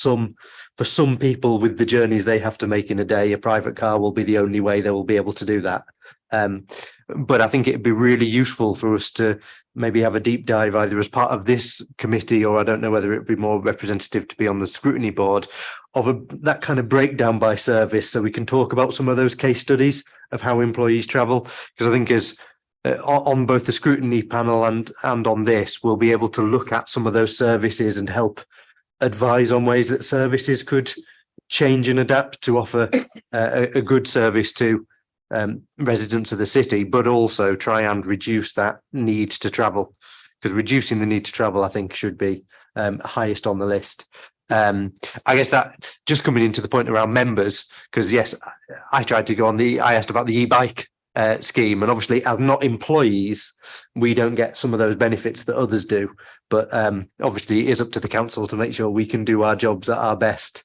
for some people with the journeys they have to make in a day, a private car will be the only way they will be able to do that. But I think it'd be really useful for us to maybe have a deep dive either as part of this committee, or I don't know whether it'd be more representative to be on the scrutiny board, of that kind of breakdown by service, so we can talk about some of those case studies of how employees travel. Because I think as on both the scrutiny panel and on this, we'll be able to look at some of those services and help advise on ways that services could change and adapt to offer a good service to residents of the city, but also try and reduce that need to travel, because reducing the need to travel, I think, should be highest on the list. I guess that just coming into the point around members, because yes, I tried to go on I asked about the e-bike scheme, and obviously as not employees, we don't get some of those benefits that others do. But obviously it is up to the council to make sure we can do our jobs at our best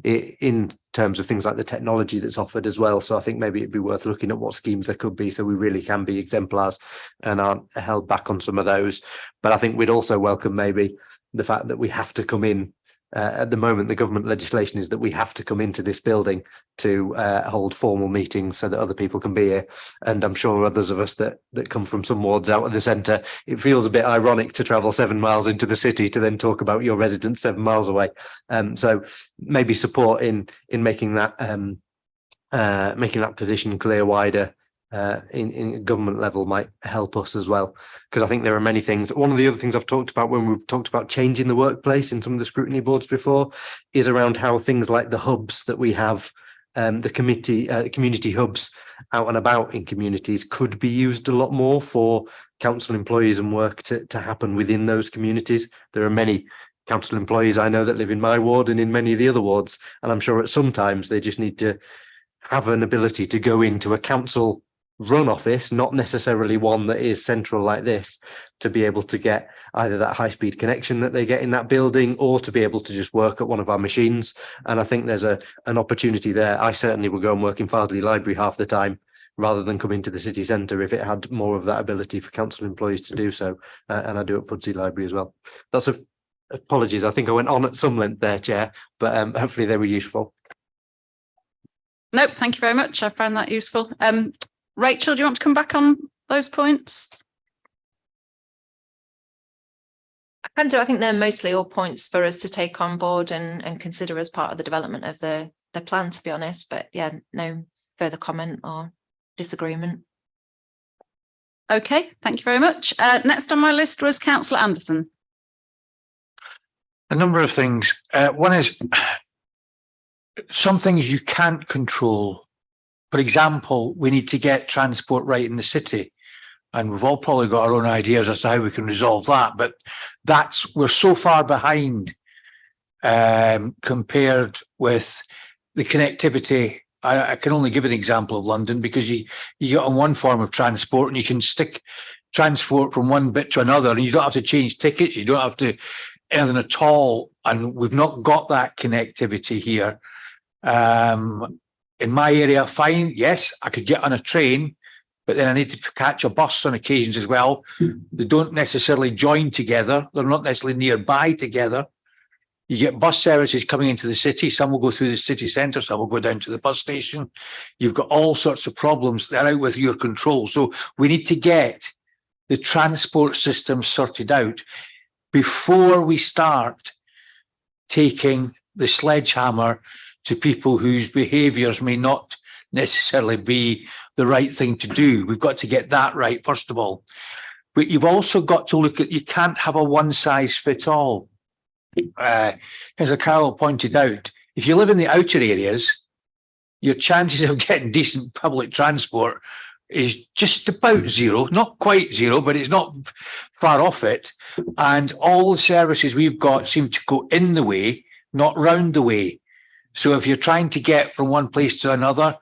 in terms of things like the technology that's offered as well. So I think maybe it'd be worth looking at what schemes there could be, so we really can be exemplars and aren't held back on some of those. But I think we'd also welcome maybe the fact that we have to come in at the moment, the government legislation is that we have to come into this building to hold formal meetings so that other people can be here. And I'm sure others of us that come from some wards out of the centre, it feels a bit ironic to travel 7 miles into the city to then talk about your residents 7 miles away. So maybe support in making that position clear wider in government level might help us as well, because I think there are many things. One of the other things I've talked about when we've talked about changing the workplace in some of the scrutiny boards before is around how things like the hubs that we have, the community hubs out and about in communities, could be used a lot more for council employees and work to happen within those communities. There are many council employees I know that live in my ward and in many of the other wards, and I'm sure at some times they just need to have an ability to go into a council run office, not necessarily one that is central like this, to be able to get either that high-speed connection that they get in that building, or to be able to just work at one of our machines. And I think there's an opportunity there. I certainly would go and work in Fardley Library half the time rather than come into the city centre if it had more of that ability for council employees to do so. And I do at Pudsey Library as well. That's apologies, I think I went on at some length there, Chair, but hopefully they were useful. Nope, thank you very much. I found that useful. Rachel, do you want to come back on those points? I can do. I think they're mostly all points for us to take on board and consider as part of the development of the the plan, to be honest, but yeah, no further comment or disagreement. Okay, thank you very much. Next on my list was Councillor Anderson. A number of things. One is some things you can't control. For example, we need to get transport right in the city. And we've all probably got our own ideas as to how we can resolve that. But we're so far behind compared with the connectivity. I can only give an example of London, because you get on one form of transport and you can stick transport from one bit to another, and you don't have to change tickets. You don't have to anything at all. And we've not got that connectivity here. In my area, fine. Yes, I could get on a train, but then I need to catch a bus on occasions as well. They don't necessarily join together. They're not necessarily nearby together. You get bus services coming into the city. Some will go through the city centre, some will go down to the bus station. You've got all sorts of problems that are out with your control. So we need to get the transport system sorted out before we start taking the sledgehammer to people whose behaviours may not necessarily be the right thing to do. We've got to get that right, first of all. But you've also got to look at, you can't have a one size fit all. As Carol pointed out, if you live in the outer areas, your chances of getting decent public transport is just about zero, not quite zero, but it's not far off it. And all the services we've got seem to go in the way, not round the way. So if you're trying to get from one place to another,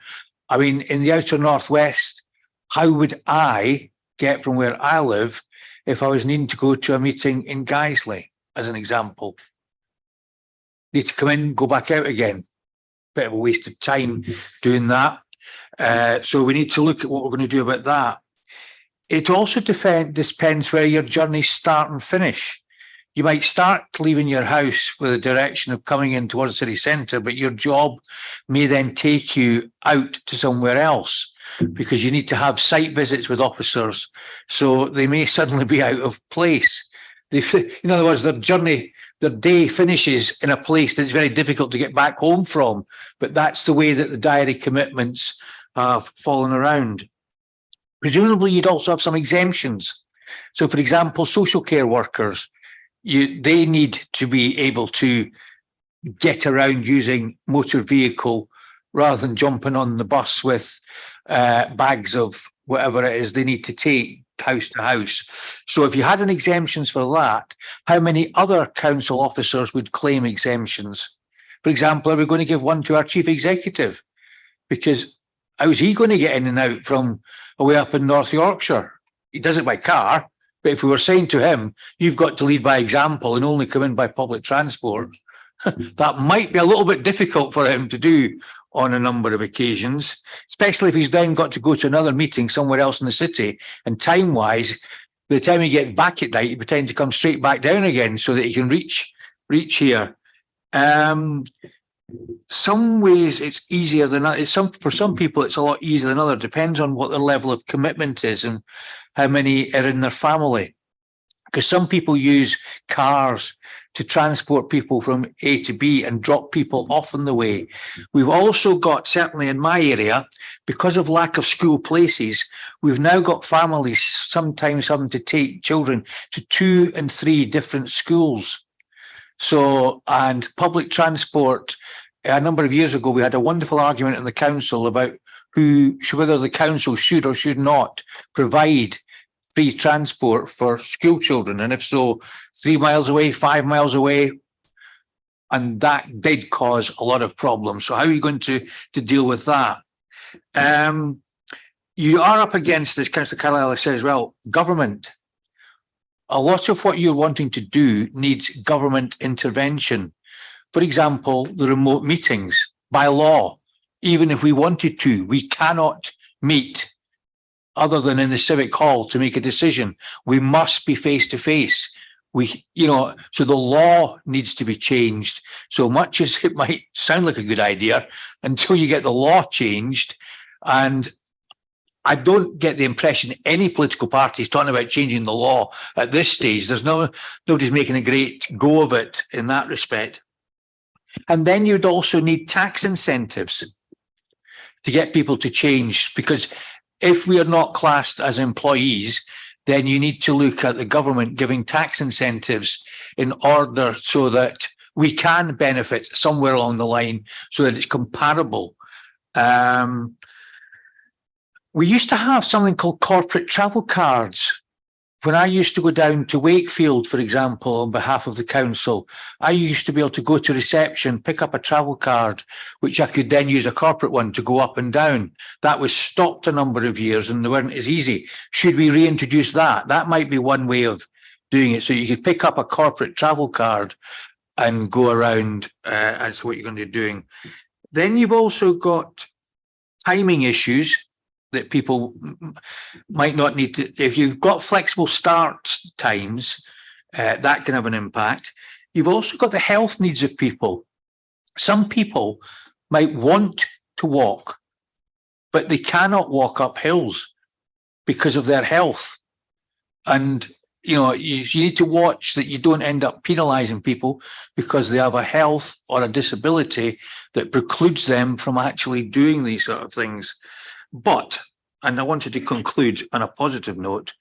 I mean, in the outer northwest, how would I get from where I live if I was needing to go to a meeting in Guiseley, as an example? Need to come in, go back out again. Bit of a waste of time doing that. So we need to look at what we're going to do about that. It also depends where your journeys start and finish. You might start leaving your house with a direction of coming in towards the city centre, but your job may then take you out to somewhere else because you need to have site visits with officers. So they may suddenly be out of place. In other words, their day finishes in a place that's very difficult to get back home from, but that's the way that the diary commitments have fallen around. Presumably, you'd also have some exemptions. So, for example, social care workers, they need to be able to get around using motor vehicle rather than jumping on the bus with bags of whatever it is they need to take house to house. So if you had an exemptions for that, how many other council officers would claim exemptions? For example, are we going to give one to our chief executive? Because how's he going to get in and out from away up in North Yorkshire? He does it by car. But if we were saying to him, you've got to lead by example and only come in by public transport, that might be a little bit difficult for him to do on a number of occasions, especially if he's then got to go to another meeting somewhere else in the city. And time-wise, by the time he gets back at night, he pretends to come straight back down again so that he can reach here. Some ways it's easier than others. For some people, it's a lot easier than others. Depends on what their level of commitment is and how many are in their family. Because some people use cars to transport people from A to B and drop people off on the way. We've also got, certainly in my area, because of lack of school places, we've now got families sometimes having to take children to 2 and 3 different schools. So, and public transport, a number of years ago, we had a wonderful argument in the council about whether the council should or should not provide free transport for school children, and if so, 3 miles away, 5 miles away, and that did cause a lot of problems. So how are you going to deal with that? You are up against, as Councillor Carlisle said as well, government. A lot of what you're wanting to do needs government intervention. For example, the remote meetings. By law, even if we wanted to, we cannot meet other than in the civic hall to make a decision. We must be face to face. So the law needs to be changed. So much as it might sound like a good idea, until you get the law changed, and I don't get the impression any political party is talking about changing the law at this stage. There's nobody's making a great go of it in that respect. And then you'd also need tax incentives to get people to change, because if we are not classed as employees, then you need to look at the government giving tax incentives in order so that we can benefit somewhere along the line so that it's comparable. We used to have something called corporate travel cards. When I used to go down to Wakefield, for example, on behalf of the council, I used to be able to go to reception, pick up a travel card, which I could then use a corporate one to go up and down. That was stopped a number of years and they weren't as easy. Should we reintroduce that? That might be one way of doing it. So you could pick up a corporate travel card and go around. That's what you're going to be doing. Then you've also got timing issues that people might not need to. If you've got flexible start times, that can have an impact. You've also got the health needs of people. Some people might want to walk, but they cannot walk up hills because of their health. And you know, you need to watch that you don't end up penalizing people because they have a health or a disability that precludes them from actually doing these sort of things. But, and I wanted to conclude on a positive note,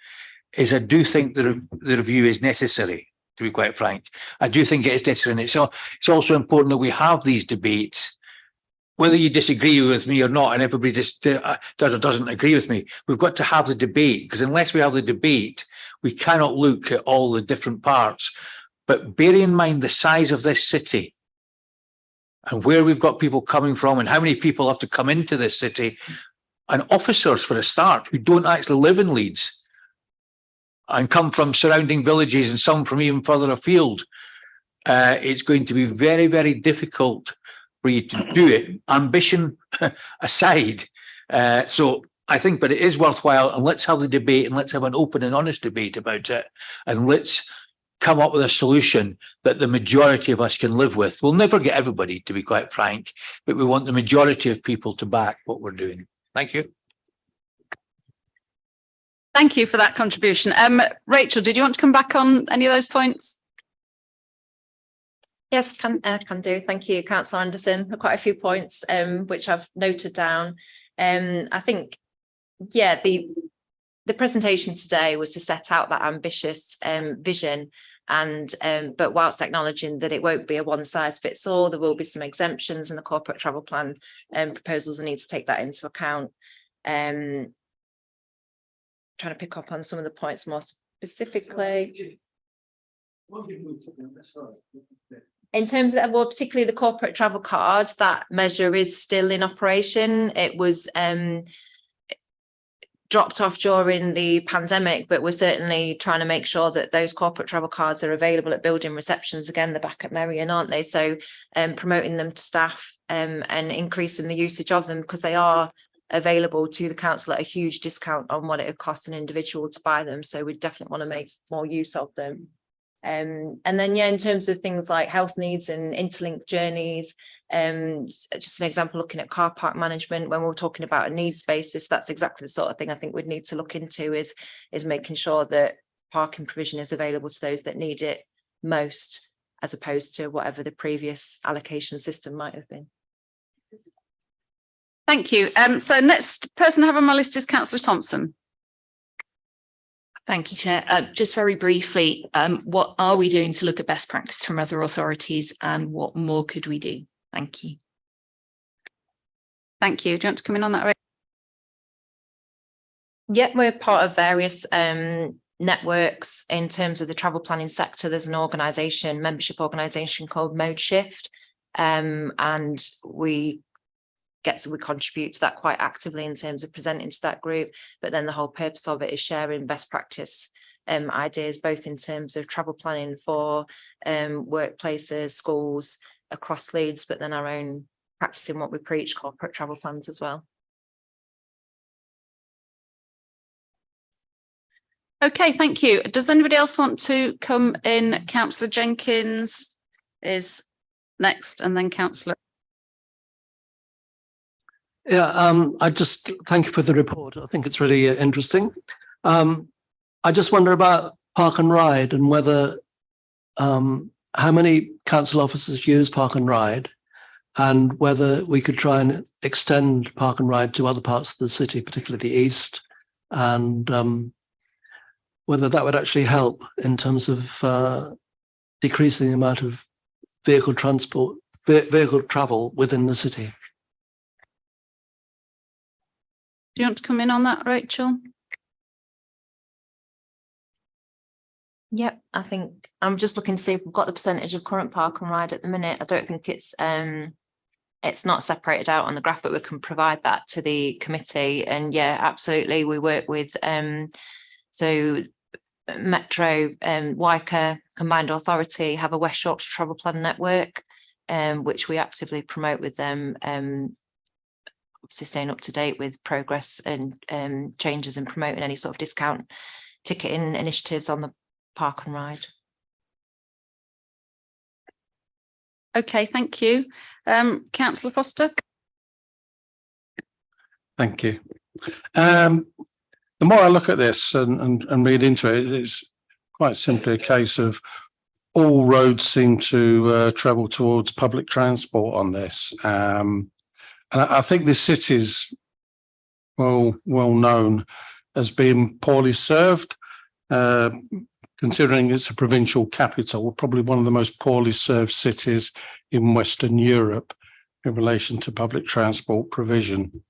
is I do think the review is necessary, to be quite frank. I do think it is necessary. And it's also important that we have these debates, whether you disagree with me or not, and everybody just does or doesn't agree with me. We've got to have the debate, because unless we have the debate, we cannot look at all the different parts. But bearing in mind the size of this city and where we've got people coming from and how many people have to come into this city, and officers for a start who don't actually live in Leeds and come from surrounding villages and some from even further afield, it's going to be very, very difficult for you to do it, ambition aside. So I think, but it is worthwhile, and let's have the debate and let's have an open and honest debate about it. And let's come up with a solution that the majority of us can live with. We'll never get everybody, to be quite frank, but we want the majority of people to back what we're doing. Thank you. Thank you for that contribution. Rachel, did you want to come back on any of those points? Yes, can do. Thank you, Councillor Anderson, for quite a few points which I've noted down. I think, yeah, the presentation today was to set out that ambitious vision, and but whilst acknowledging that it won't be a one size fits all, there will be some exemptions, and the corporate travel plan proposals will need to take that into account. Trying to pick up on some of the points more specifically. In terms of, well, particularly the corporate travel card, that measure is still in operation. It was dropped off during the pandemic, but we're certainly trying to make sure that those corporate travel cards are available at building receptions. Again, they're back at Merion, aren't they? So promoting them to staff and increasing the usage of them, because they are available to the council at a huge discount on what it would cost an individual to buy them. So we definitely want to make more use of them. And then, yeah, in terms of things like health needs and interlinked journeys, just an example, looking at car park management, when we're talking about a needs basis, that's exactly the sort of thing I think we'd need to look into, is making sure that parking provision is available to those that need it most, as opposed to whatever the previous allocation system might have been. Thank you. So next person I have on my list is Councillor Thompson. Thank you, Chair. Just very briefly, what are we doing to look at best practice from other authorities, and what more could we do? Thank you. Thank you. Do you want to come in on that, Ray? Yeah, we're part of various networks in terms of the travel planning sector. There's an organisation, membership organisation called Mode Shift, and we contribute to that quite actively in terms of presenting to that group. But then the whole purpose of it is sharing best practice ideas, both in terms of travel planning for workplaces, schools across Leeds, but then our own practicing what we preach, corporate travel plans as well. Okay, thank you. Does anybody else want to come in? Councillor Jenkins is next, and then Councillor. Yeah, I just thank you for the report. I think it's really interesting. I just wonder about Park and Ride and whether how many council officers use Park and Ride, and whether we could try and extend Park and Ride to other parts of the city, particularly the east, and whether that would actually help in terms of decreasing the amount of vehicle travel within the city. Do you want to come in on that, Rachel? Yep, I think I'm just looking to see if we've got the percentage of current Park and Ride at the minute. I don't think it's not separated out on the graph, but we can provide that to the committee. And yeah, absolutely, we work with so Metro, Wyker Combined Authority have a West Yorkshire Travel Plan network, which we actively promote with them. Obviously staying up to date with progress and changes and promoting any sort of discount ticketing initiatives on the Park and Ride. Okay, thank you. Councillor Foster. Thank you. The more I look at this and read into it, it's quite simply a case of all roads seem to travel towards public transport on this. And I think this city is well known as being poorly served, considering it's a provincial capital, probably one of the most poorly served cities in Western Europe in relation to public transport provision.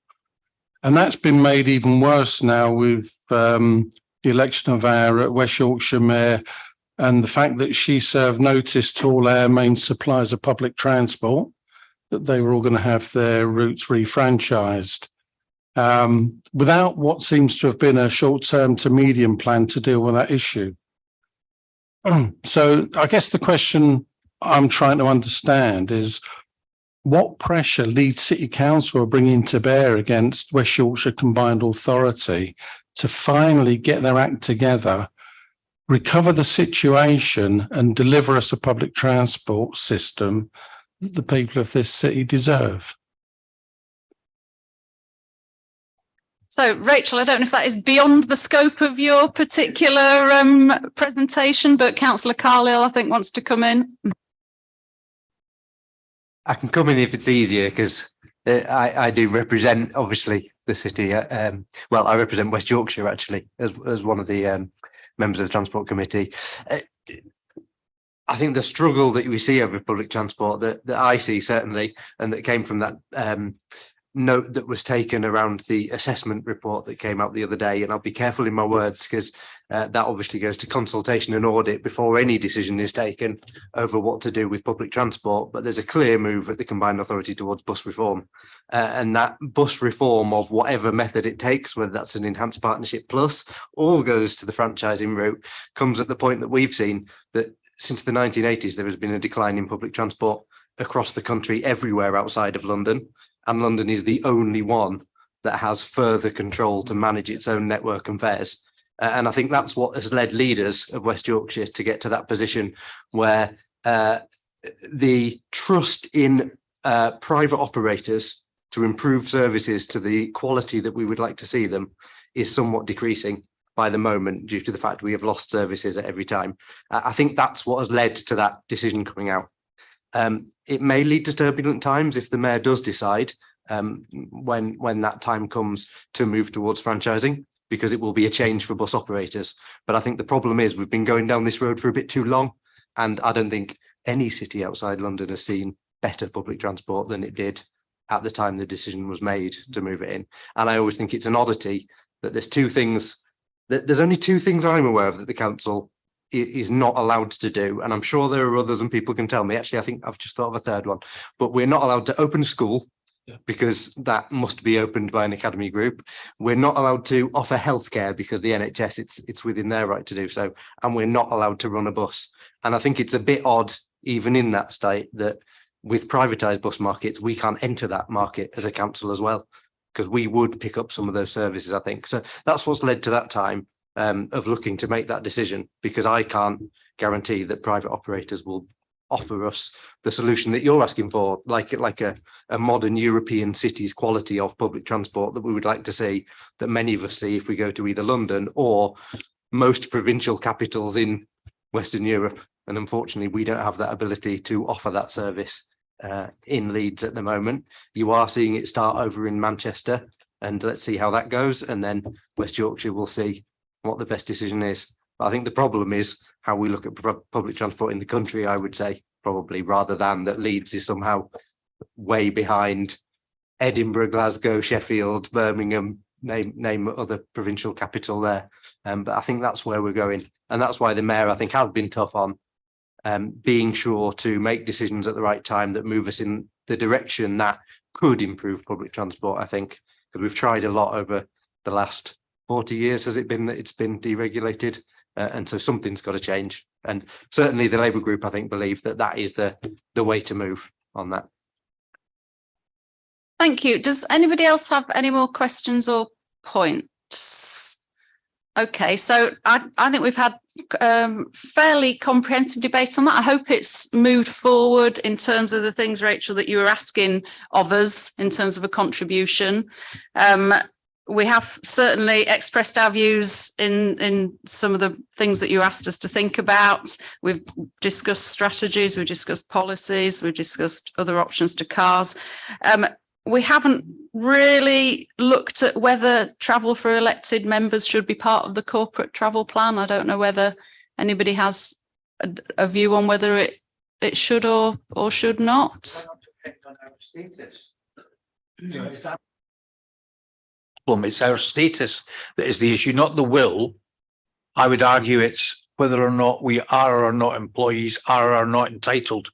And that's been made even worse now with the election of our West Yorkshire Mayor and the fact that she served notice to all our main suppliers of public transport that they were all going to have their routes refranchised without what seems to have been a short-term to medium plan to deal with that issue. So I guess the question I'm trying to understand is what pressure Leeds City Council are bringing to bear against West Yorkshire Combined Authority to finally get their act together, recover the situation and deliver us a public transport system that the people of this city deserve. So, Rachel, I don't know if that is beyond the scope of your particular presentation, but Councillor Carlisle, I think, wants to come in. I can come in if it's easier because I do represent, obviously, the city. Well, I represent West Yorkshire, actually, as one of the members of the Transport Committee. I think the struggle that we see over public transport, that I see certainly, and that came from that note that was taken around the assessment report that came out the other day, and I'll be careful in my words because that obviously goes to consultation and audit before any decision is taken over what to do with public transport. But there's a clear move at the Combined Authority towards bus reform, and that bus reform of whatever method it takes, whether that's an enhanced partnership plus or goes to the franchising route, comes at the point that we've seen that since the 1980s there has been a decline in public transport across the country everywhere outside of London. And London is the only one that has further control to manage its own network and fares. And I think that's what has led leaders of West Yorkshire to get to that position where the trust in private operators to improve services to the quality that we would like to see them is somewhat decreasing by the moment due to the fact we have lost services at every time. I think that's what has led to that decision coming out. It may lead to turbulent times if the mayor does decide when that time comes to move towards franchising, because it will be a change for bus operators. But I think the problem is we've been going down this road for a bit too long, and I don't think any city outside London has seen better public transport than it did at the time the decision was made to move it in. And I always think it's an oddity that there's only two things I'm aware of that the council is not allowed to do, and I'm sure there are others and people can tell me. Actually, I think I've just thought of a third one, but we're not allowed to open a school because that must be opened by an academy group. We're not allowed to offer healthcare because the NHS, it's within their right to do so, and we're not allowed to run a bus. And I think it's a bit odd, even in that state, that with privatised bus markets, we can't enter that market as a council as well, because we would pick up some of those services, I think. So that's what's led to that time of looking to make that decision, because I can't guarantee that private operators will offer us the solution that you're asking for, like a modern European city's quality of public transport that we would like to see, that many of us see if we go to either London or most provincial capitals in Western Europe. And unfortunately, we don't have that ability to offer that service in Leeds at the moment. You are seeing it start over in Manchester, and let's see how that goes. And then West Yorkshire will see what the best decision is. But I think the problem is how we look at public transport in the country, I would say, probably, rather than that Leeds is somehow way behind Edinburgh, Glasgow, Sheffield, Birmingham, name other provincial capital there. But I think that's where we're going. And that's why the mayor, I think, has been tough on being sure to make decisions at the right time that move us in the direction that could improve public transport, I think, because we've tried a lot over the last 40 years, has it been, that it's been deregulated? And so something's got to change. And certainly the Labour group, I think, believe that that is the way to move on that. Thank you. Does anybody else have any more questions or points? Okay, so I think we've had fairly comprehensive debate on that. I hope it's moved forward in terms of the things, Rachel, that you were asking of us in terms of a contribution. We have certainly expressed our views in some of the things that you asked us to think about. We've discussed strategies, we've discussed policies, we've discussed other options to cars. We haven't really looked at whether travel for elected members should be part of the corporate travel plan. I don't know whether anybody has a view on whether it should or should not. It's our status that is the issue, not the will. I would argue it's whether or not we are or not employees are or not entitled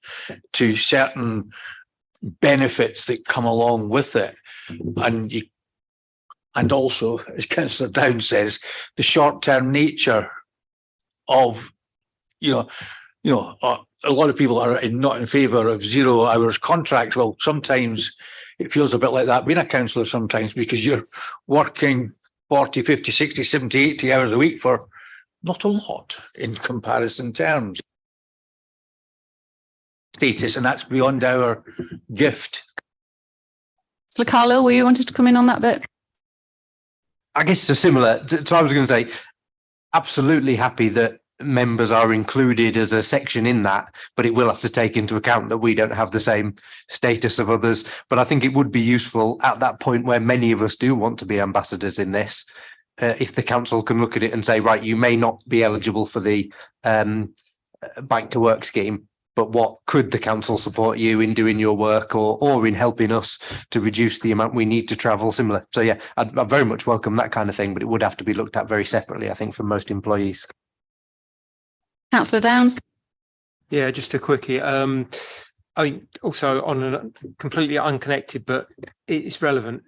to certain benefits that come along with it. And also, as Councillor Downs says, the short-term nature of, a lot of people are not in favour of 0 hours contracts. Well, sometimes it feels a bit like that being a councillor sometimes, because you're working 40, 50, 60, 70, 80 hours a week for not a lot in comparison terms. Status, and that's beyond our gift. So Carlo, were you wanted to come in on that bit? I guess it's a similar to what I was going to say. Absolutely happy that members are included as a section in that, but it will have to take into account that we don't have the same status of others. But I think it would be useful at that point where many of us do want to be ambassadors in this, if the council can look at it and say, right, you may not be eligible for the Bike to Work scheme, but what could the council support you in doing your work or in helping us to reduce the amount we need to travel similar? So yeah, I'd very much welcome that kind of thing, but it would have to be looked at very separately, I think, for most employees. Councillor Downs. Yeah, just a quickie. I mean, also on a completely unconnected, but it's relevant.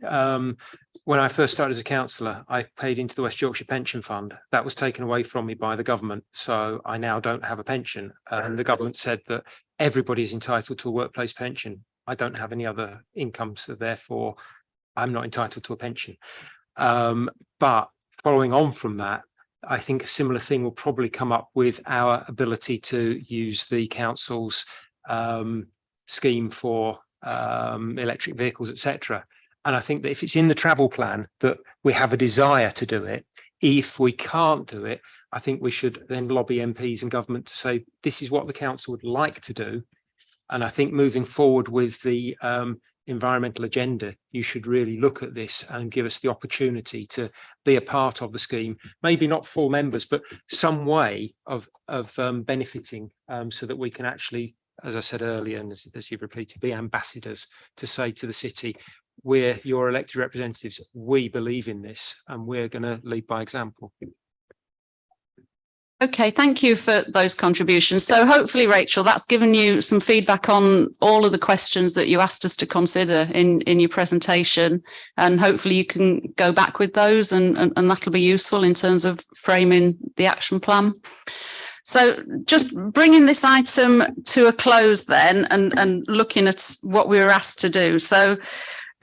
When I first started as a councillor, I paid into the West Yorkshire Pension Fund. That was taken away from me by the government. So I now don't have a pension. And the government said that everybody is entitled to a workplace pension. I don't have any other income, so therefore I'm not entitled to a pension. But following on from that, I think a similar thing will probably come up with our ability to use the council's scheme for electric vehicles, etc. And I think that if it's in the travel plan that we have a desire to do it, if we can't do it, I think we should then lobby MPs and government to say, this is what the council would like to do. And I think moving forward with the environmental agenda, you should really look at this and give us the opportunity to be a part of the scheme, maybe not full members, but some way of benefiting so that we can actually, as I said earlier, and as you've repeated, be ambassadors to say to the city, we're your elected representatives, we believe in this and we're going to lead by example. Okay, thank you for those contributions. So hopefully, Rachel, that's given you some feedback on all of the questions that you asked us to consider in your presentation. And hopefully you can go back with those and that'll be useful in terms of framing the action plan. So just bringing this item to a close then and looking at what we were asked to do. So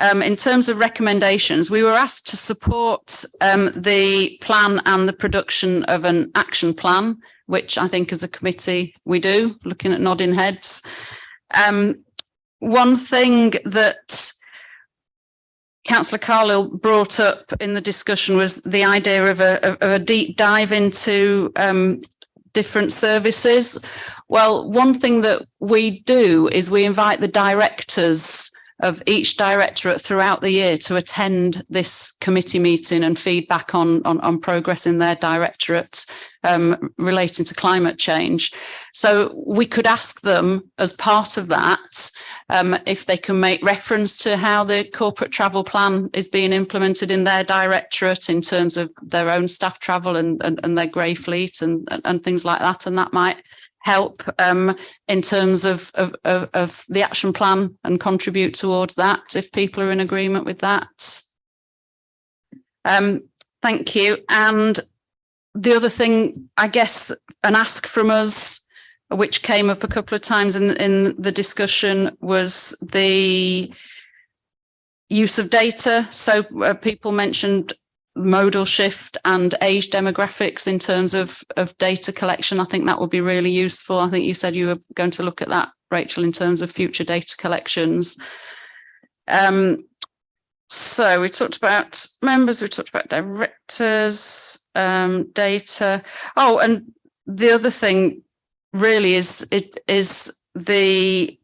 in terms of recommendations, we were asked to support the plan and the production of an action plan, which I think as a committee we do, looking at nodding heads. One thing that Councillor Carlisle brought up in the discussion was the idea of a deep dive into different services. Well, one thing that we do is we invite the directors of each directorate throughout the year to attend this committee meeting and feedback on progress in their directorate relating to climate change. So we could ask them as part of that if they can make reference to how the corporate travel plan is being implemented in their directorate in terms of their own staff travel and their grey fleet and things like that. And that might help in terms of the action plan and contribute towards that if people are in agreement with that. Thank you. And the other thing, I guess, an ask from us, which came up a couple of times in the discussion, was the use of data. So people mentioned modal shift and age demographics in terms of data collection. I think that would be really useful. I think you said you were going to look at that, Rachel, in terms of future data collections. So we talked about members, we talked about directors, data. Oh, and the other thing really is the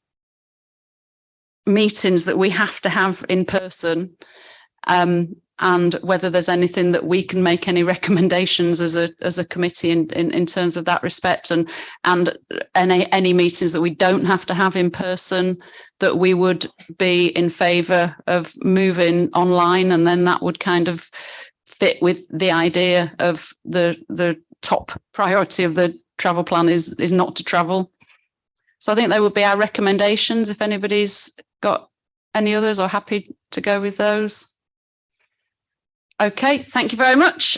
meetings that we have to have in person, and whether there's anything that we can make any recommendations as a committee in terms of that respect, and any meetings that we don't have to have in person that we would be in favour of moving online, and then that would kind of fit with the idea of the top priority of the travel plan is not to travel. So I think they would be our recommendations. If anybody's got any others or happy to go with those. Okay, thank you very much.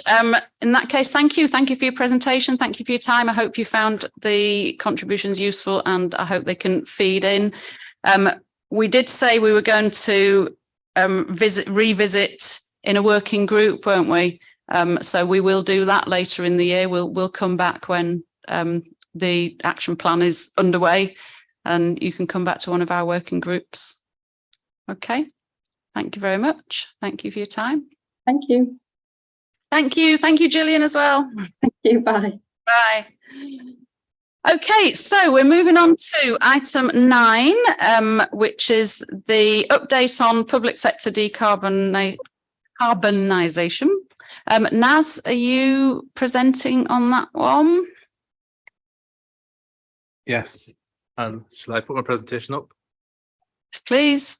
In that case, thank you. Thank you for your presentation. Thank you for your time. I hope you found the contributions useful and I hope they can feed in. We did say we were going to revisit in a working group, weren't we? So we will do that later in the year. We'll come back when the action plan is underway and you can come back to one of our working groups. Okay, thank you very much. Thank you for your time. Thank you. Thank you. Thank you, Gillian, as well. Thank you. Bye. Bye. Okay, so we're moving on to item 9, which is the update on public sector decarbonisation. Naz, are you presenting on that one? Yes. Shall I put my presentation up? Yes, please.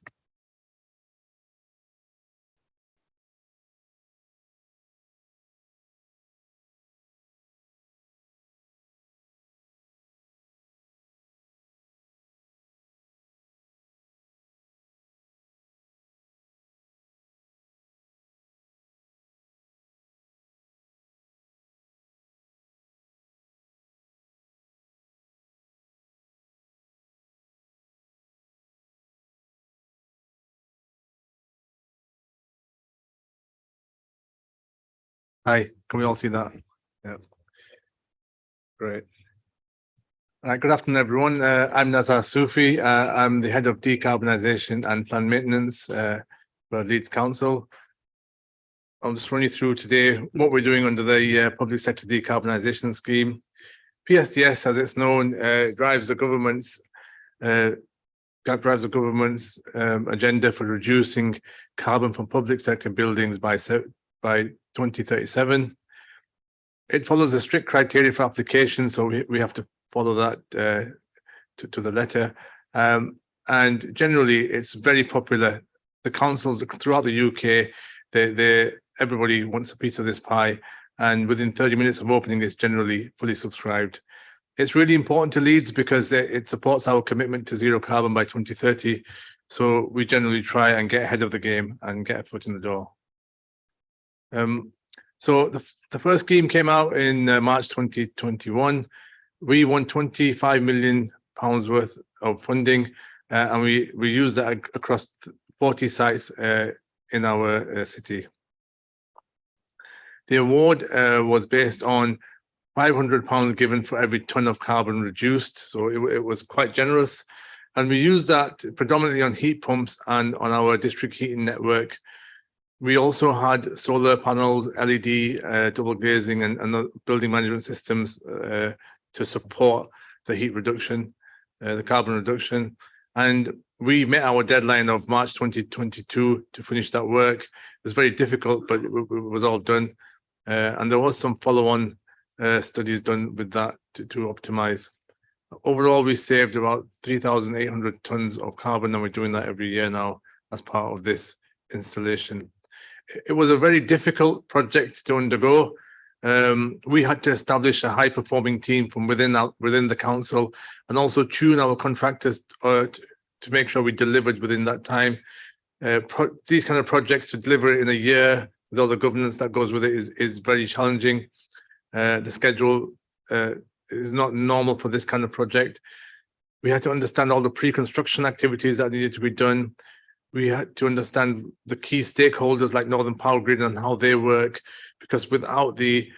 Hi, can we all see that? Yeah. Great. Good afternoon, everyone. I'm Nazar Sufi. I'm the head of decarbonisation and plan maintenance for Leeds Council. I'll just run you through today what we're doing under the public sector decarbonisation scheme. PSDS, as it's known, drives the government's agenda for reducing carbon from public sector buildings by 2037. It follows a strict criteria for application, so we have to follow that to the letter. And generally, it's very popular. The councils throughout the UK, everybody wants a piece of this pie, and within 30 minutes of opening, it's generally fully subscribed. It's really important to Leeds because it supports our commitment to zero carbon by 2030. So we generally try and get ahead of the game and get a foot in the door. So the first scheme came out in March 2021. We won £25 million worth of funding, and we used that across 40 sites in our city. The award was based on £500 given for every tonne of carbon reduced, so it was quite generous. And we used that predominantly on heat pumps and on our district heating network. We also had solar panels, LED, double glazing and building management systems to to support the heat reduction, the carbon reduction. And we met our deadline of March 2022 to finish that work. It was very difficult, but it was all done. And there was some follow-on studies done with that to optimize. Overall, we saved about 3,800 tons of carbon, and we're doing that every year now as part of this installation. It was a very difficult project to undergo. We had to establish a high-performing team from within the council, and also tune our contractors to make sure we delivered within that time. These kind of projects, to deliver it in a year with all the governance that goes with it, is very challenging. The schedule is not normal for this kind of project. We had to understand all the pre-construction activities that needed to be done. We had to understand the key stakeholders like Northern Power Grid and how they work, because without the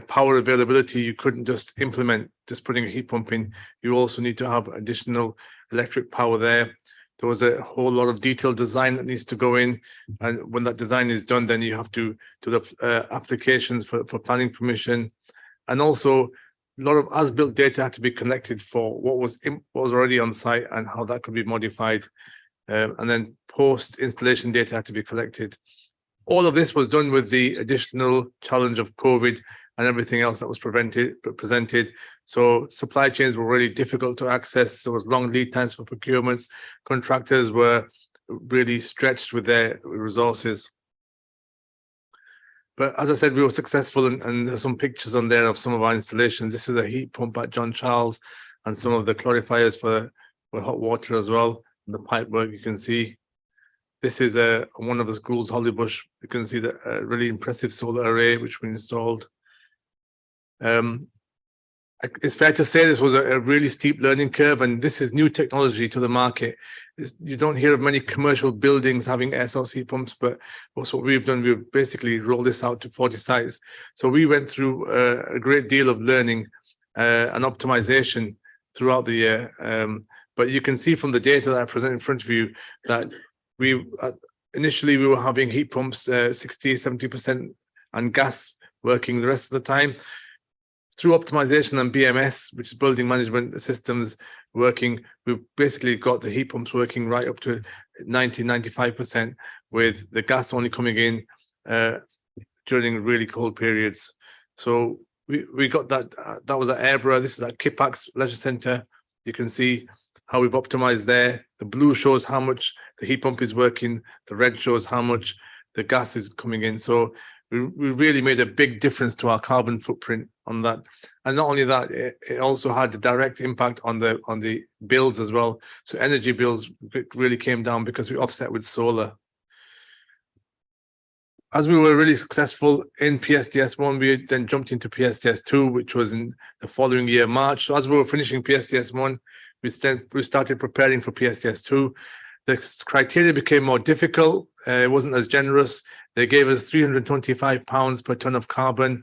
power availability, you couldn't just implement just putting a heat pump in. You also need to have additional electric power there. There was a whole lot of detailed design that needs to go in, and when that design is done, then you have to do the applications for planning permission, and also a lot of as-built data had to be connected for what was already on site and how that could be modified. And then post-installation data had to be collected. All of this was done with the additional challenge of COVID and everything else that was presented. So supply chains were really difficult to access. There was long lead times for procurements. Contractors were really stretched with their resources. But as I said, we were successful, and there's some pictures on there of some of our installations. This is a heat pump at John Charles and some of the clarifiers for hot water as well. The pipe work you can see. This is one of the schools, Hollybush. You can see the really impressive solar array which we installed. It's fair to say this was a really steep learning curve, and this is new technology to the market. You don't hear of many commercial buildings having air source heat pumps, but that's what we've done. We've basically rolled this out to 40 sites. So we went through a great deal of learning and optimization throughout the year. But you can see from the data that I present in front of you that initially we were having heat pumps 60, 70% and gas working the rest of the time. Through optimization and BMS, which is building management systems working, we've basically got the heat pumps working right up to 90, 95%, with the gas only coming in during really cold periods. So we got that. That was at Airborough. This is at Kippax Leisure Centre. You can see how we've optimized there. The blue shows how much the heat pump is working. The red shows how much the gas is coming in. So we really made a big difference to our carbon footprint on that. And not only that, it also had a direct impact on the bills as well. So energy bills really came down because we offset with solar. As we were really successful in PSDS1, we then jumped into PSDS2, which was in the following year, March. So as we were finishing PSDS1, we started preparing for PSDS2. The criteria became more difficult. It wasn't as generous. They gave us £325 per ton of carbon.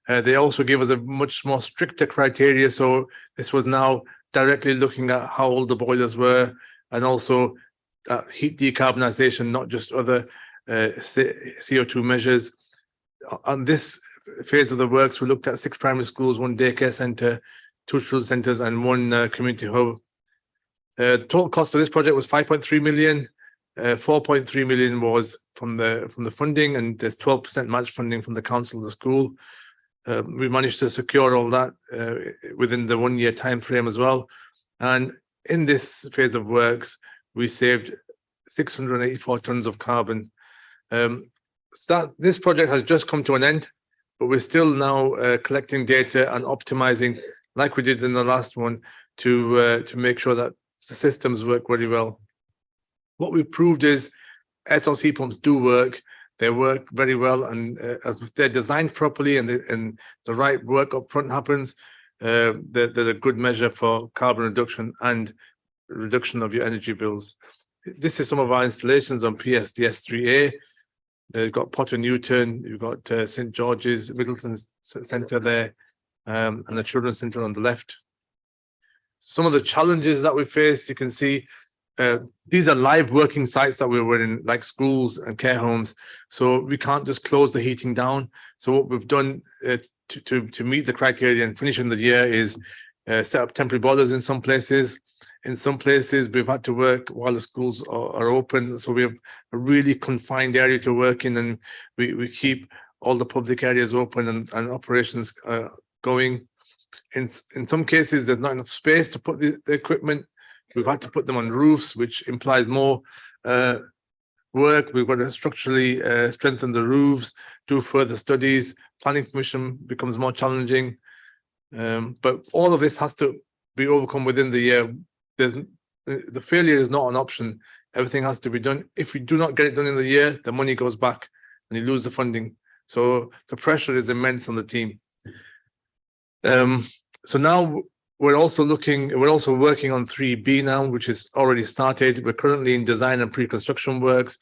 They also gave us a much more stricter criteria. So this was now directly looking at how old the boilers were, and also heat decarbonisation, not just other CO2 measures. On this phase of the works, we looked at 6 primary schools, 1 daycare centre, 2 children's centres and 1 community hub. The total cost of this project was 5.3 million. 4.3 million was from the funding, and there's 12% match funding from the council of the school. We managed to secure all that within the 1-year time frame as well. And in this phase of works, we saved 684 tons of carbon. This project has just come to an end, but we're still now collecting data and optimizing, like we did in the last one, to make sure that the systems work really well. What we've proved is air source heat pumps do work. They work very well, and as they're designed properly and the right work up front happens, they're a good measure for carbon reduction and reduction of your energy bills. This is some of our installations on PSDS 3A. They've got Potter Newton, you've got St George's, Middleton Centre there, and the Children's Centre on the left. Some of the challenges that we faced, you can see, these are live working sites that we were in, like schools and care homes. So we can't just close the heating down. So what we've done to meet the criteria and finish in the year is set up temporary boilers in some places. In some places, we've had to work while the schools are open. So we have a really confined area to work in, and we keep all the public areas open and operations going. In some cases, there's not enough space to put the equipment. We've had to put them on roofs, which implies more work. We've got to structurally strengthen the roofs, do further studies. Planning permission becomes more challenging. But all of this has to be overcome within the year. The failure is not an option. Everything has to be done. If we do not get it done in the year, the money goes back and you lose the funding. So the pressure is immense on the team. So now we're also working on 3B now, which is already started. We're currently in design and pre-construction works.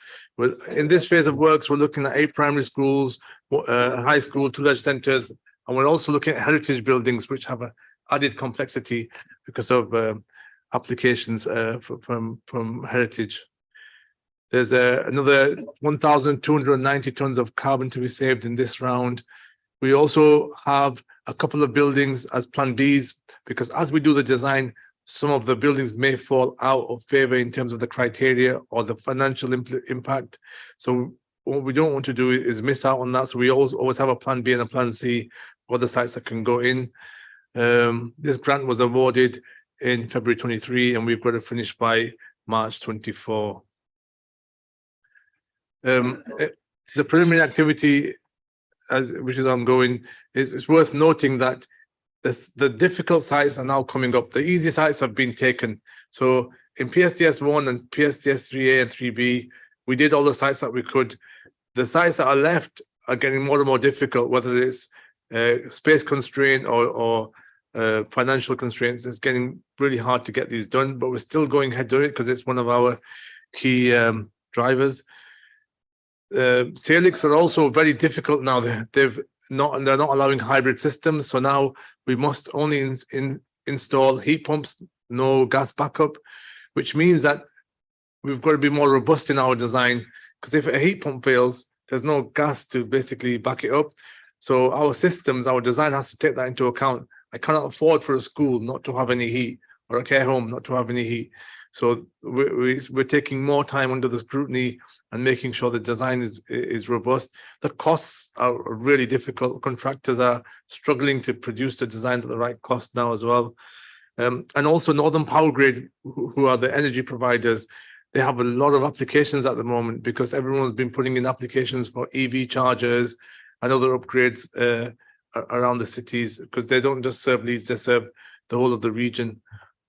In this phase of works, we're looking at 8 primary schools, high school, 2 leisure centres, and we're also looking at heritage buildings, which have an added complexity because of applications from heritage. There's another 1,290 tons of carbon to be saved in this round. We also have a couple of buildings as Plan Bs, because as we do the design, some of the buildings may fall out of favor in terms of the criteria or the financial impact. So what we don't want to do is miss out on that. So we always have a Plan B and a Plan C for the sites that can go in. This grant was awarded in February 23, and we've got to finish by March 24. The preliminary activity, which is ongoing, it's worth noting that the difficult sites are now coming up. The easy sites have been taken. So in PSDS 1 and PSDS 3A and 3B, we did all the sites that we could. The sites that are left are getting more and more difficult, whether it's space constraint or financial constraints. It's getting really hard to get these done, but we're still going ahead to it because it's one of our key drivers. Salix are also very difficult now. They're not allowing hybrid systems. So now we must only install heat pumps, no gas backup, which means that we've got to be more robust in our design, because if a heat pump fails, there's no gas to basically back it up. So our systems, our design has to take that into account. I cannot afford for a school not to have any heat, or a care home not to have any heat. So we're taking more time under the scrutiny and making sure the design is robust. The costs are really difficult. Contractors are struggling to produce the designs at the right cost now as well. And also Northern Power Grid, who are the energy providers, they have a lot of applications at the moment because everyone's been putting in applications for EV chargers and other upgrades around the cities, because they don't just serve Leeds, they serve the whole of the region.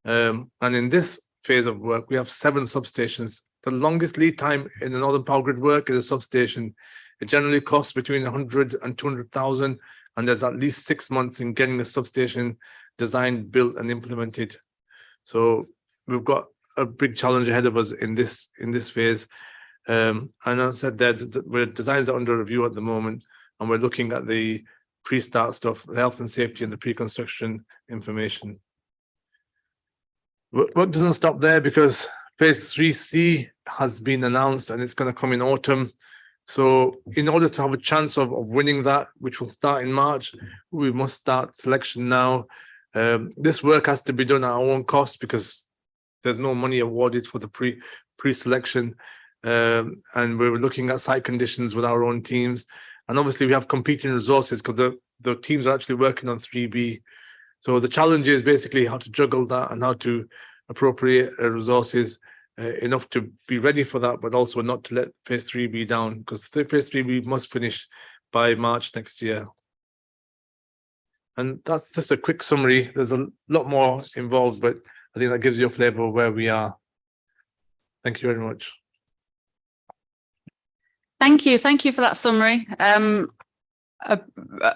And in this phase of work, we have 7 substations. The longest lead time in the Northern Power Grid work is a substation. It generally costs between 100 and 200,000, and there's at least 6 months in getting the substation designed, built, and implemented. So we've got a big challenge ahead of us in this phase. And as I said, the designs are under review at the moment, and we're looking at the pre-start stuff, the health and safety, and the pre-construction information. Work doesn't stop there, because phase 3C has been announced and it's going to come in autumn. So in order to have a chance of winning that, which will start in March, we must start selection now. This work has to be done at our own cost because there's no money awarded for the pre-selection. And we're looking at site conditions with our own teams. And obviously we have competing resources because the teams are actually working on 3B. So the challenge is basically how to juggle that and how to appropriate resources enough to be ready for that, but also not to let phase 3B down, because phase 3B must finish by March next year. And that's just a quick summary. There's a lot more involved, but I think that gives you a flavour of where we are. Thank you very much. Thank you for that summary.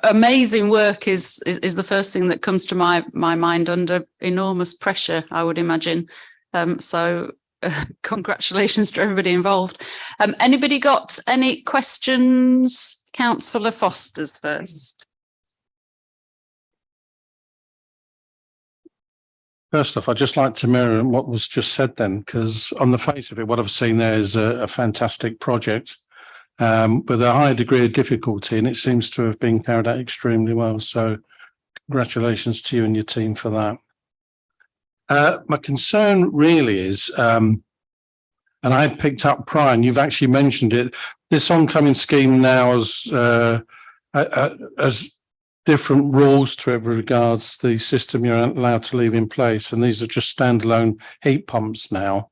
Amazing work is the first thing that comes to my mind under enormous pressure, I would imagine. So congratulations to everybody involved. Anybody got any questions? Councillor Foster's first. First off, I'd just like to mirror what was just said then, because on the face of it, what I've seen there is a fantastic project. with a high degree of difficulty, and it seems to have been carried out extremely well. So congratulations to you and your team for that. My concern really is, and I had picked up prior, and you've actually mentioned it, this oncoming scheme now has different rules to it with regards to the system you're allowed to leave in place, and these are just standalone heat pumps now.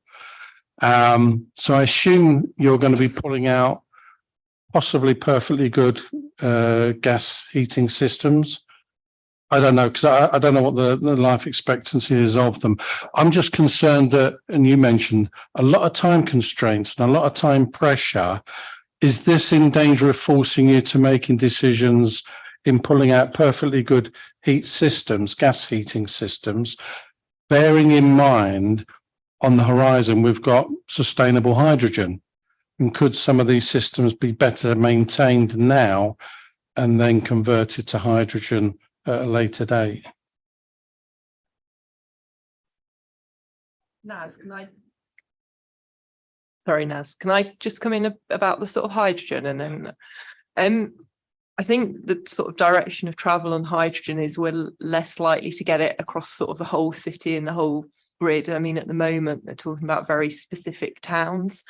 So I assume you're going to be pulling out possibly perfectly good gas heating systems. I don't know, because I don't know what the life expectancy is of them. I'm just concerned that, and you mentioned a lot of time constraints and a lot of time pressure. Is this in danger of forcing you to making decisions in pulling out perfectly good heat systems, gas heating systems, bearing in mind on the horizon we've got sustainable hydrogen? And could some of these systems be better maintained now and then converted to hydrogen at a later date? Naz, can I just come in about the sort of hydrogen, and then I think the sort of direction of travel on hydrogen is we're less likely to get it across sort of the whole city and the whole grid. I mean, at the moment they're talking about very specific towns,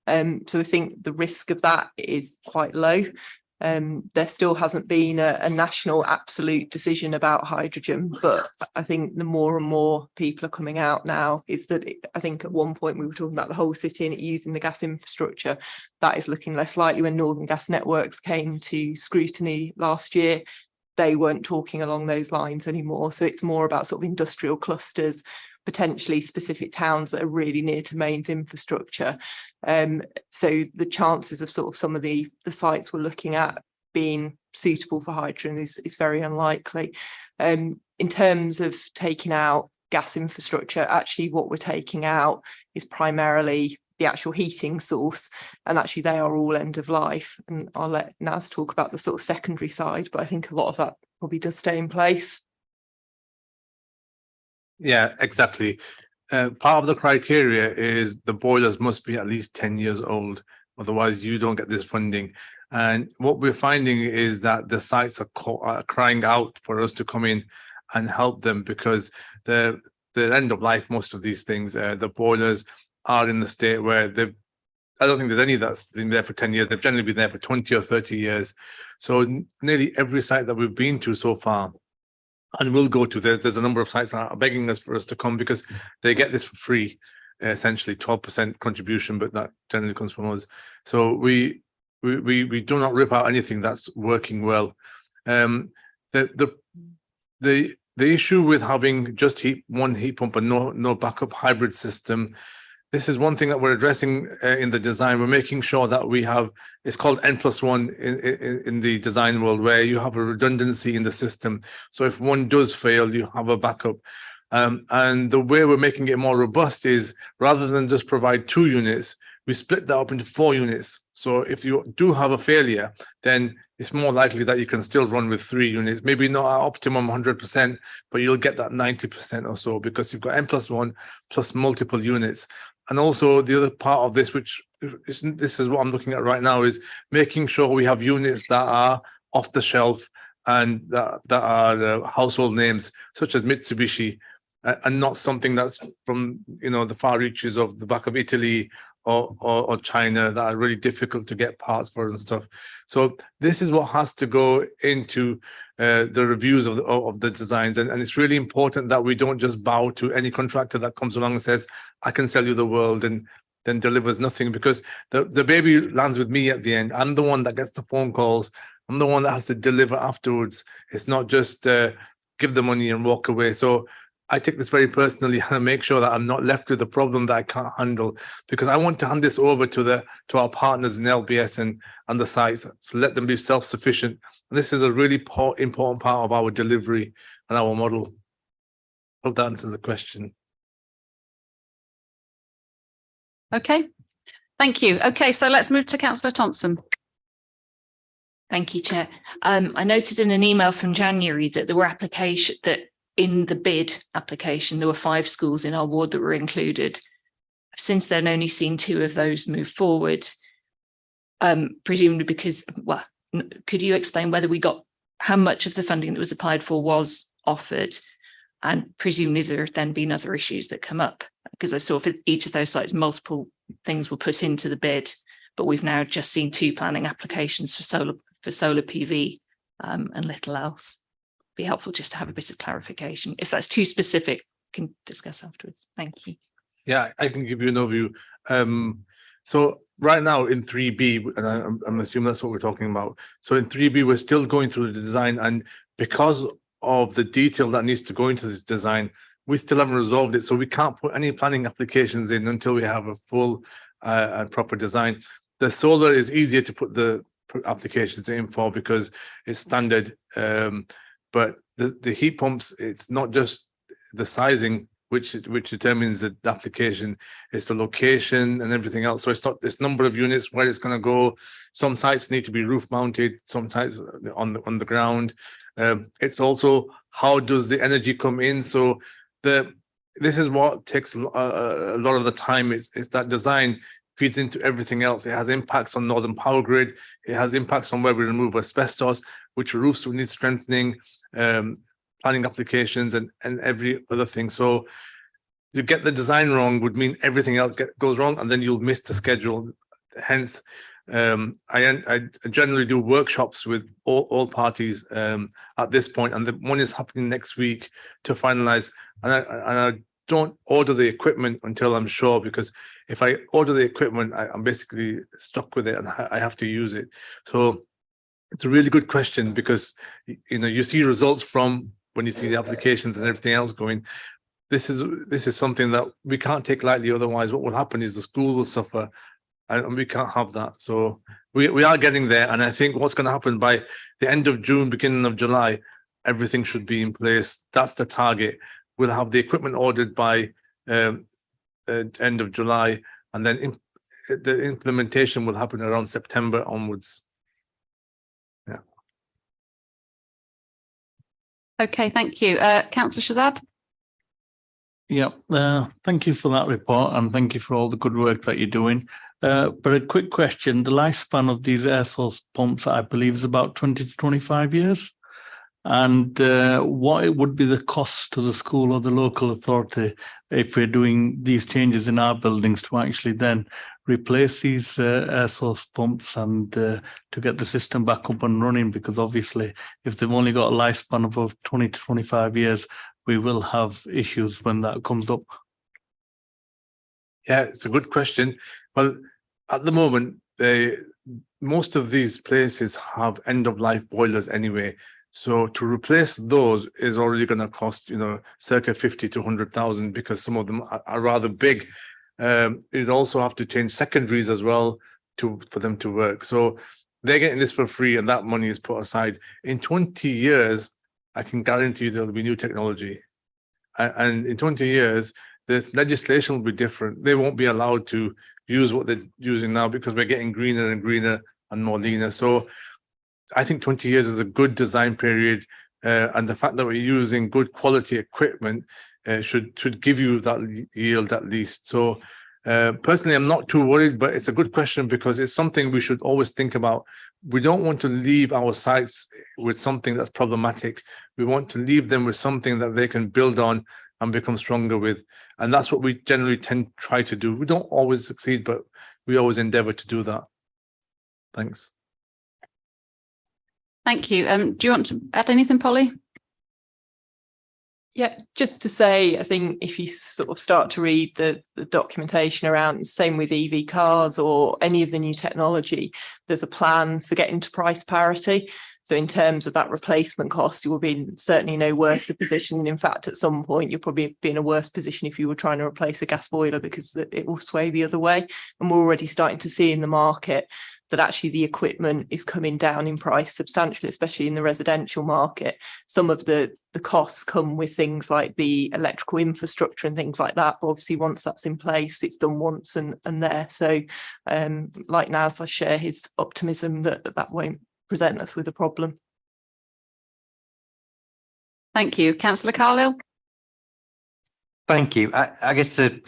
so I think the risk of that is quite low. There still hasn't been a national absolute decision about hydrogen, but I think the more and more people are coming out now is that I think at one point we were talking about the whole city and it using the gas infrastructure. That is looking less likely. When Northern Gas Networks came to scrutiny last year, they weren't talking along those lines anymore. So it's more about sort of industrial clusters, potentially specific towns that are really near to mains infrastructure. So the chances of sort of some of the sites we're looking at being suitable for hydrogen is very unlikely. In terms of taking out gas infrastructure, actually what we're taking out is primarily the actual heating source, and actually they are all end of life. And I'll let Naz talk about the sort of secondary side, but I think a lot of that probably does stay in place. Yeah, exactly. Part of the criteria is the boilers must be at least 10 years old, otherwise you don't get this funding. And what we're finding is that the sites are crying out for us to come in and help them, because the end of life, most of these things, the boilers are in the state where I don't think there's any that's been there for 10 years. They've generally been there for 20 or 30 years. So nearly every site that we've been to so far, and we'll go to, there's a number of sites that are begging us for us to come because they get this for free, essentially 12% contribution, but that generally comes from us. So we do not rip out anything that's working well. The issue with having just one heat pump and no backup hybrid system, this is one thing that we're addressing in the design. We're making sure that we have, it's called N+1 in the design world, where you have a redundancy in the system. So if one does fail, you have a backup. And the way we're making it more robust is, rather than just provide 2 units, we split that up into 4 units. So if you do have a failure, then it's more likely that you can still run with 3 units, maybe not at optimum 100%, but you'll get that 90% or so, because you've got N+1 plus multiple units. And also the other part of this, which this is what I'm looking at right now, is making sure we have units that are off the shelf and that are the household names, such as Mitsubishi, and not something that's from the far reaches of the back of Italy or China that are really difficult to get parts for and stuff. So this is what has to go into the reviews of the designs, and it's really important that we don't just bow to any contractor that comes along and says, I can sell you the world, and then delivers nothing, because the baby lands with me at the end. I'm the one that gets the phone calls. I'm the one that has to deliver afterwards. It's not just give the money and walk away. So I take this very personally and make sure that I'm not left with a problem that I can't handle, because I want to hand this over to our partners in LBS and the sites, to let them be self-sufficient. And this is a really important part of our delivery and our model. Hope that answers the question. Okay, thank you. Okay, so let's move to Councillor Thompson. Thank you, Chair. I noted in an email from January that there were applications that in the bid application, there were 5 schools in our ward that were included. I've since then only seen 2 of those move forward. presumably because, well, could you explain whether we got how much of the funding that was applied for was offered? And presumably there have then been other issues that come up, because I saw for each of those sites, multiple things were put into the bid, but we've now just seen 2 planning applications for solar PV and little else. Be helpful just to have a bit of clarification. If that's too specific, we can discuss afterwards. Thank you. Yeah, I can give you an overview. So right now in 3B, and I'm assuming that's what we're talking about. So in 3B, we're still going through the design, and because of the detail that needs to go into this design, we still haven't resolved it. So we can't put any planning applications in until we have a full and proper design. The solar is easier to put the applications in for because it's standard. But the heat pumps, it's not just the sizing which determines the application, it's the location and everything else. So it's not this number of units where it's going to go. Some sites need to be roof mounted, some sites on the ground. It's also how does the energy come in. So this is what takes a lot of the time. It's that design feeds into everything else. It has impacts on Northern Power Grid. It has impacts on where we remove asbestos, which roofs will need strengthening, planning applications and every other thing. So to get the design wrong would mean everything else goes wrong, and then you'll miss the schedule. Hence, I generally do workshops with all parties at this point, and the one is happening next week to finalize. And I don't order the equipment until I'm sure, because if I order the equipment, I'm basically stuck with it and I have to use it. So it's a really good question, because you see results from when you see the applications and everything else going. This is something that we can't take lightly. Otherwise, what will happen is the school will suffer, and we can't have that. So we are getting there, and I think what's going to happen by the end of June, beginning of July, everything should be in place. That's the target. We'll have the equipment ordered by end of July, and then the implementation will happen around September onwards. Yeah. Okay, thank you. Councillor Shazad. Yeah, thank you for that report, and thank you for all the good work that you're doing. But a quick question, the lifespan of these air source pumps, I believe, is about 20 to 25 years. And what would be the cost to the school or the local authority if we're doing these changes in our buildings to actually then replace these air source pumps and to get the system back up and running? Because obviously, if they've only got a lifespan of 20 to 25 years, we will have issues when that comes up. Yeah, it's a good question. Well, at the moment, most of these places have end-of-life boilers anyway. So to replace those is already going to cost, circa 50 to 100,000, because some of them are rather big. You'd also have to change secondaries as well for them to work. So they're getting this for free, and that money is put aside. In 20 years, I can guarantee you there'll be new technology. And in 20 years, the legislation will be different. They won't be allowed to use what they're using now, because we're getting greener and greener and more leaner. So I think 20 years is a good design period. And the fact that we're using good quality equipment should give you that yield at least. So personally, I'm not too worried, but it's a good question, because it's something we should always think about. We don't want to leave our sites with something that's problematic. We want to leave them with something that they can build on and become stronger with. And that's what we generally try to do. We don't always succeed, but we always endeavor to do that. Thanks. Thank you. Do you want to add anything, Polly? Yeah, just to say, I think if you sort of start to read the documentation around, same with EV cars or any of the new technology, there's a plan for getting to price parity. So in terms of that replacement cost, you will be in certainly no worse a position. And in fact, at some point, you'll probably be in a worse position if you were trying to replace a gas boiler, because it will sway the other way. And we're already starting to see in the market that actually the equipment is coming down in price substantially, especially in the residential market. Some of the costs come with things like the electrical infrastructure and things like that. But obviously, once that's in place, it's done once and there. So like Naz, I share his optimism that won't present us with a problem. Thank you. Councillor Carlile. Thank you. I guess a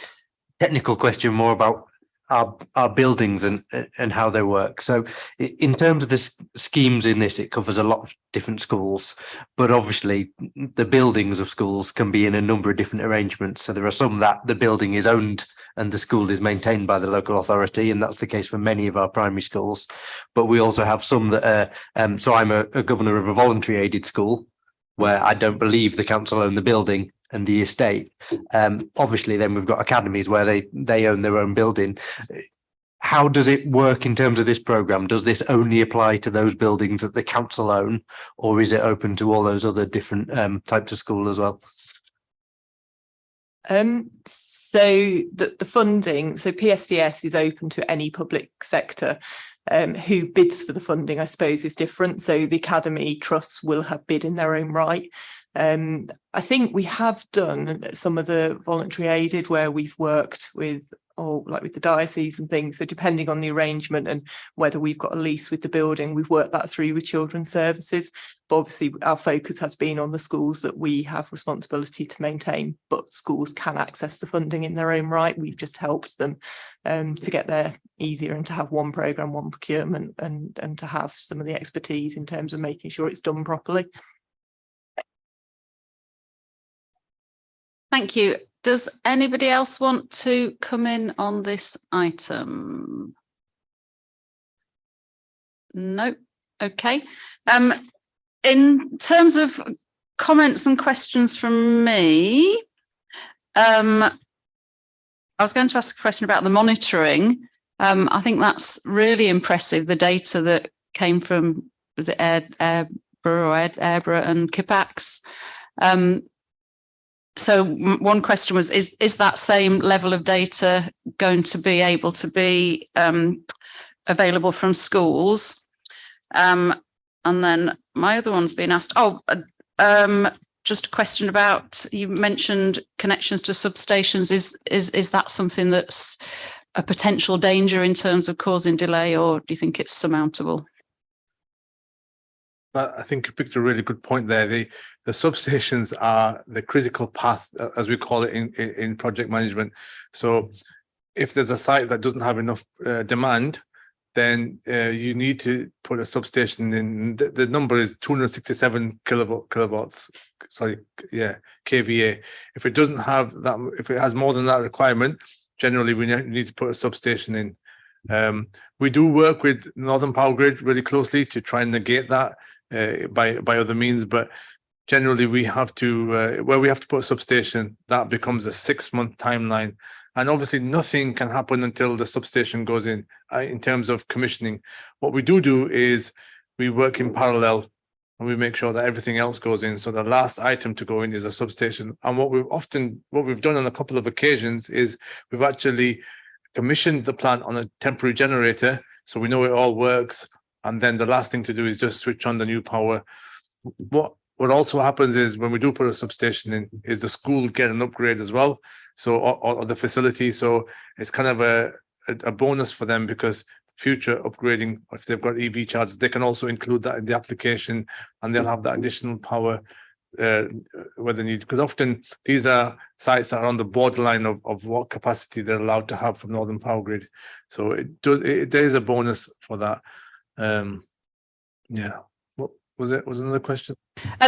technical question more about our buildings and how they work. So in terms of the schemes in this, it covers a lot of different schools, but obviously the buildings of schools can be in a number of different arrangements. So there are some that the building is owned and the school is maintained by the local authority, and that's the case for many of our primary schools. But we also have some that are, so I'm a governor of a voluntary aided school where I don't believe the council own the building and the estate. Obviously, then we've got academies where they own their own building. How does it work in terms of this programme? Does this only apply to those buildings that the council own, or is it open to all those other different types of school as well? So the funding, so PSDS is open to any public sector. Who bids for the funding, I suppose, is different. So the academy trusts will have bid in their own right. I think we have done some of the voluntary aided where we've worked with, or like with the diocese and things. So depending on the arrangement and whether we've got a lease with the building, we've worked that through with children's services. But obviously our focus has been on the schools that we have responsibility to maintain, but schools can access the funding in their own right. We've just helped them to get there easier and to have one programme, one procurement, and to have some of the expertise in terms of making sure it's done properly. Thank you. Does anybody else want to come in on this item? No. Okay. In terms of comments and questions from me, I was going to ask a question about the monitoring. I think that's really impressive, the data that came from, was it Airborough and Kipax? So one question was, is that same level of data going to be able to be available from schools? And then my other one's been asked, just a question about, you mentioned connections to substations. Is that something that's a potential danger in terms of causing delay, or do you think it's surmountable? I think you picked a really good point there. The substations are the critical path, as we call it in project management. So if there's a site that doesn't have enough demand, then you need to put a substation in. The number is 267 kilowatts. Sorry, yeah, kVA. If it doesn't have that, if it has more than that requirement, generally we need to put a substation in. We do work with Northern Power Grid really closely to try and negate that by other means, but generally we have to where we have to put a substation, that becomes a 6-month timeline, and obviously nothing can happen until the substation goes in terms of commissioning. What we do is we work in parallel and we make sure that everything else goes in, so the last item to go in is a substation. And what we've done on a couple of occasions is we've actually commissioned the plant on a temporary generator, so we know it all works, and then the last thing to do is just switch on the new power. What also happens is when we do put a substation in, is the school get an upgrade as well, so or the facility. So it's kind of a bonus for them, because future upgrading, if they've got EV chargers, they can also include that in the application, and they'll have that additional power where they need. Because often these are sites that are on the borderline of what capacity they're allowed to have from Northern Power Grid. So there is a bonus for that. Yeah. What was it? Was another question?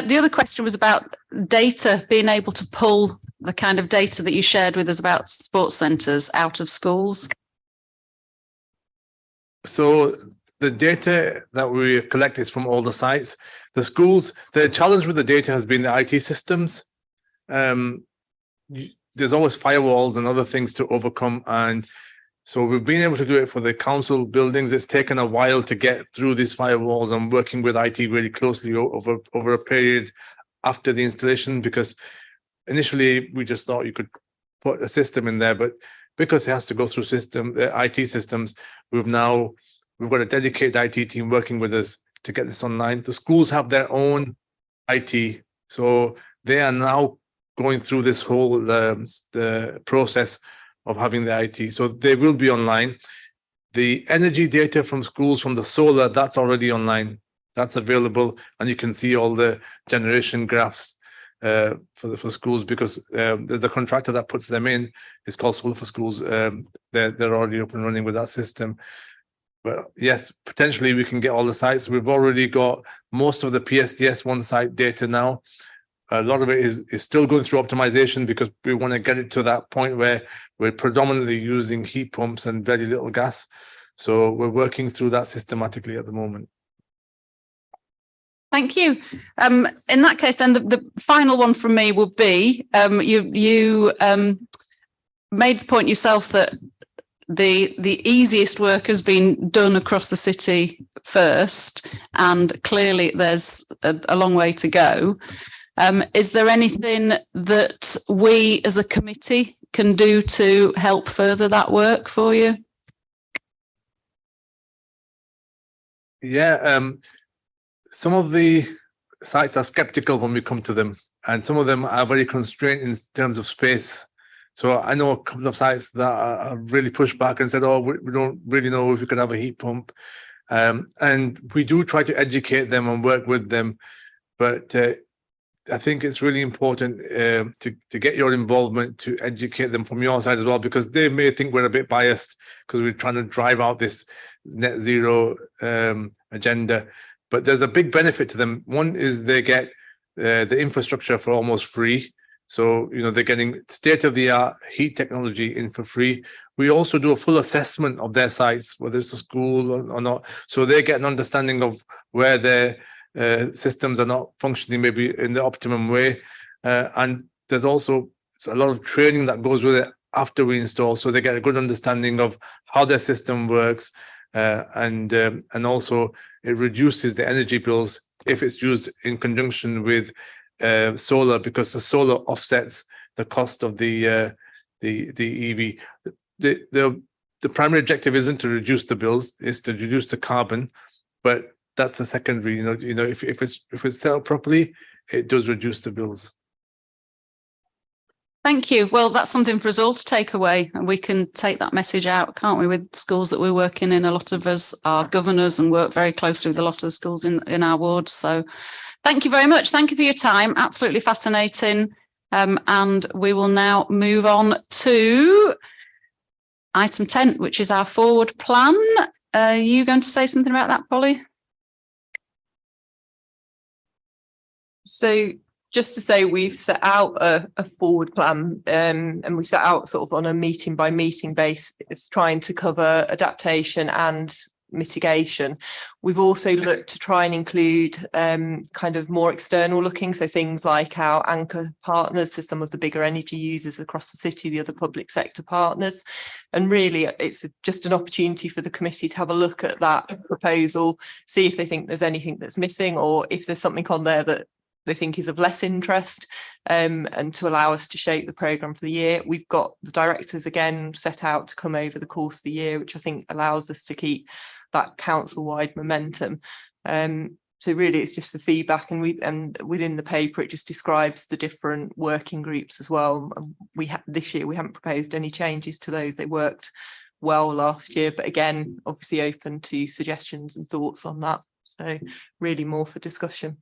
The other question was about data, being able to pull the kind of data that you shared with us about sports centres out of schools. So the data that we collect is from all the sites. The schools, the challenge with the data has been the IT systems. There's always firewalls and other things to overcome, and so we've been able to do it for the council buildings. It's taken a while to get through these firewalls and working with IT really closely over a period after the installation, because initially we just thought you could put a system in there, but because it has to go through IT systems, we've got a dedicated IT team working with us to get this online. The schools have their own IT, so they are now going through this whole the process of having the IT, so they will be online. The energy data from schools, from the solar, that's already online, that's available, and you can see all the generation graphs. for schools, because the contractor that puts them in is called Solar for Schools. They're already up and running with that system. But yes, potentially we can get all the sites. We've already got most of the PSDS one site data now. A lot of it is still going through optimization, because we want to get it to that point where we're predominantly using heat pumps and very little gas. So we're working through that systematically at the moment. Thank you. In that case, then the final one from me would be, you made the point yourself that the easiest work has been done across the city first, and clearly there's a long way to go. Is there anything that we as a committee can do to help further that work for you? Yeah, some of the sites are skeptical when we come to them, and some of them are very constrained in terms of space. So I know a couple of sites that are really pushed back and said, oh, we don't really know if we could have a heat pump. And we do try to educate them and work with them. But I think it's really important to get your involvement, to educate them from your side as well, because they may think we're a bit biased because we're trying to drive out this net zero agenda. But there's a big benefit to them. One is they get the infrastructure for almost free. So, you know, they're getting state-of-the-art heat technology in for free. We also do a full assessment of their sites, whether it's a school or not. So they get an understanding of where their systems are not functioning maybe in the optimum way. And there's also a lot of training that goes with it after we install. So they get a good understanding of how their system works. And also it reduces the energy bills if it's used in conjunction with solar, because the solar offsets the cost of the EV. The primary objective isn't to reduce the bills; it's to reduce the carbon, but that's the secondary. You know, if it's set up properly, it does reduce the bills. Thank you. Well, that's something for us all to take away, and we can take that message out, can't we, with schools that we're working in. A lot of us are governors and work very closely with a lot of the schools in our wards. So thank you very much. Thank you for your time. Absolutely fascinating. And we will now move on to item 10, which is our forward plan. Are you going to say something about that, Polly? So just to say, we've set out a forward plan, and we set out sort of on a meeting by meeting basis, trying to cover adaptation and mitigation. We've also looked to try and include kind of more external looking, so things like our anchor partners, so some of the bigger energy users across the city, the other public sector partners. And really it's just an opportunity for the committee to have a look at that proposal, see if they think there's anything that's missing, or if there's something on there that they think is of less interest, and to allow us to shape the programme for the year. We've got the directors again set out to come over the course of the year, which I think allows us to keep that council-wide momentum. So really it's just for feedback, and within the paper it just describes the different working groups as well. This year we haven't proposed any changes to those. They worked well last year, but again obviously open to suggestions and thoughts on that. So really more for discussion.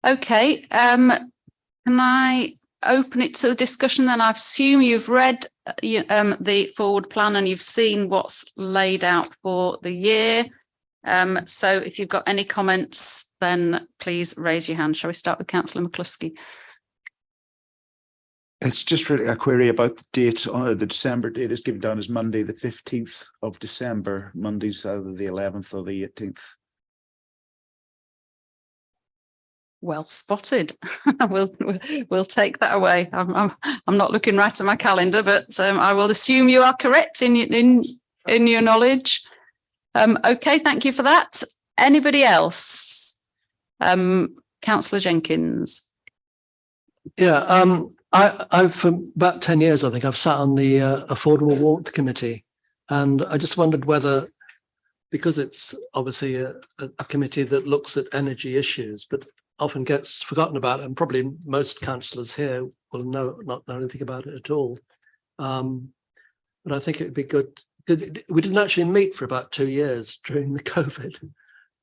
Okay, can I open it to discussion then? I assume you've read the forward plan and you've seen what's laid out for the year. So if you've got any comments, then please raise your hand. Shall we start with Councillor McCluskey? It's just really a query about the date. The December date is given down as Monday, the 15th of December. Monday's either the 11th or the 18th. Well spotted. We'll take that away. I'm not looking right at my calendar, but I will assume you are correct in your knowledge. Okay, thank you for that. Anybody else? Councillor Jenkins. Yeah, I've for about 10 years, I think I've sat on the Affordable Warmth Committee, and I just wondered whether, because it's obviously a committee that looks at energy issues, but often gets forgotten about, and probably most councillors here will not know anything about it at all. But I think it would be good. We didn't actually meet for about 2 years during the COVID,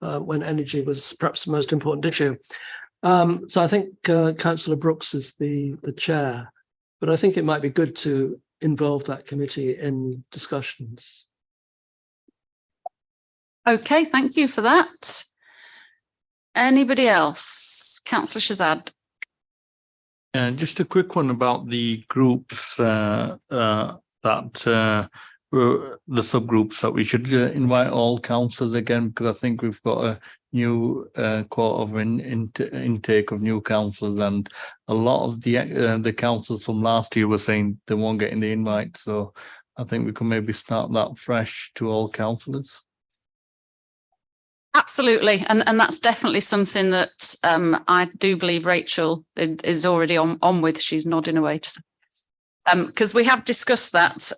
when energy was perhaps the most important issue. So I think Councillor Brooks is the chair, but I think it might be good to involve that committee in discussions. Okay, thank you for that. Anybody else? Councillor Shazad. Just a quick one about the groups the subgroups that we should invite all councillors again, because I think we've got a new quota of intake of new councillors, and a lot of the councillors from last year were saying they weren't getting the invite. So I think we can maybe start that fresh to all councillors. Absolutely, and that's definitely something that I do believe Rachel is already on with. She's nodding away to say, because we have discussed that.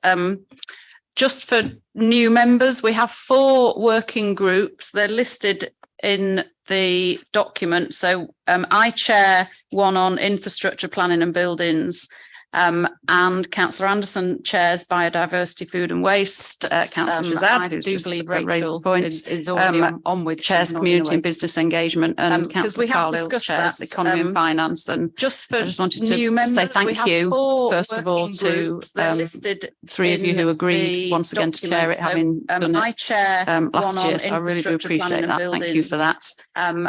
Just for new members, we have 4 working groups. They're listed in the document. So I chair one on infrastructure planning and buildings, and Councillor Anderson chairs biodiversity, food and waste. Councillor Shazad, I do believe Rachel is already on with, chairs community and business engagement, and Councillor Carlisle chairs economy and finance. And just I just wanted to say thank you first of all to 3 of you who agreed once again to chair it, having done it last year. So I really do appreciate that. Thank you for that. And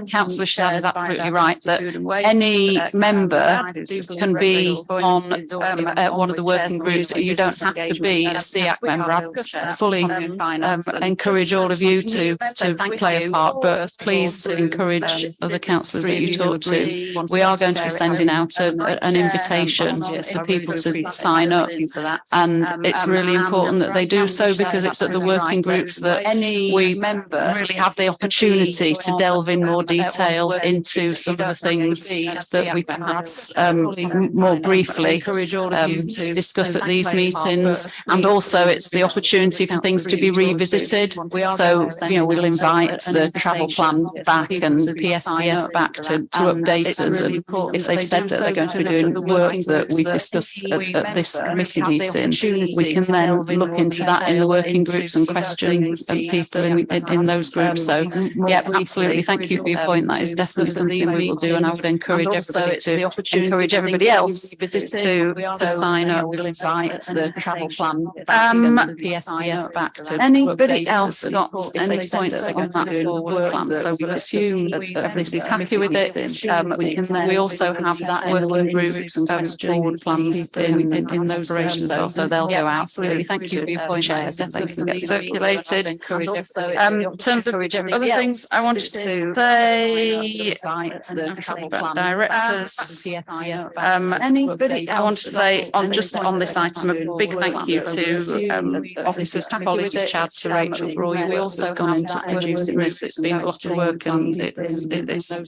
Councillor Shazad is absolutely right that any member can be on one of the working groups. You don't have to be a SEAC member. I fully encourage all of you to play a part, but please encourage other councillors that you talk to. We are going to be sending out an invitation for people to sign up, and it's really important that they do so, because it's at the working groups that we really have the opportunity to delve in more detail into some of the things that we perhaps more briefly discuss at these meetings. And also it's the opportunity for things to be revisited. So, we'll invite the travel plan back and PSPS back to update us. And if they've said that they're going to be doing work that we've discussed at this committee meeting, we can then look into that in the working groups and question people in those groups. So, yeah, absolutely. Thank you for your point. That is definitely something we will do, and I would encourage everybody to encourage everybody else to sign up. We'll invite the travel plan back to anybody else got any points on that forward plan. So we assume that everybody's happy with it. We also have that working groups and forward plans in those operations as well. So they'll go out. Absolutely. Thank you for your point. They can get circulated. In terms of other things I wanted to say about directors. I want to say on this item a big thank you to officers, to Polly, to Chad, to Rachel for all you also gone into producing this. It's been a lot of work, and it's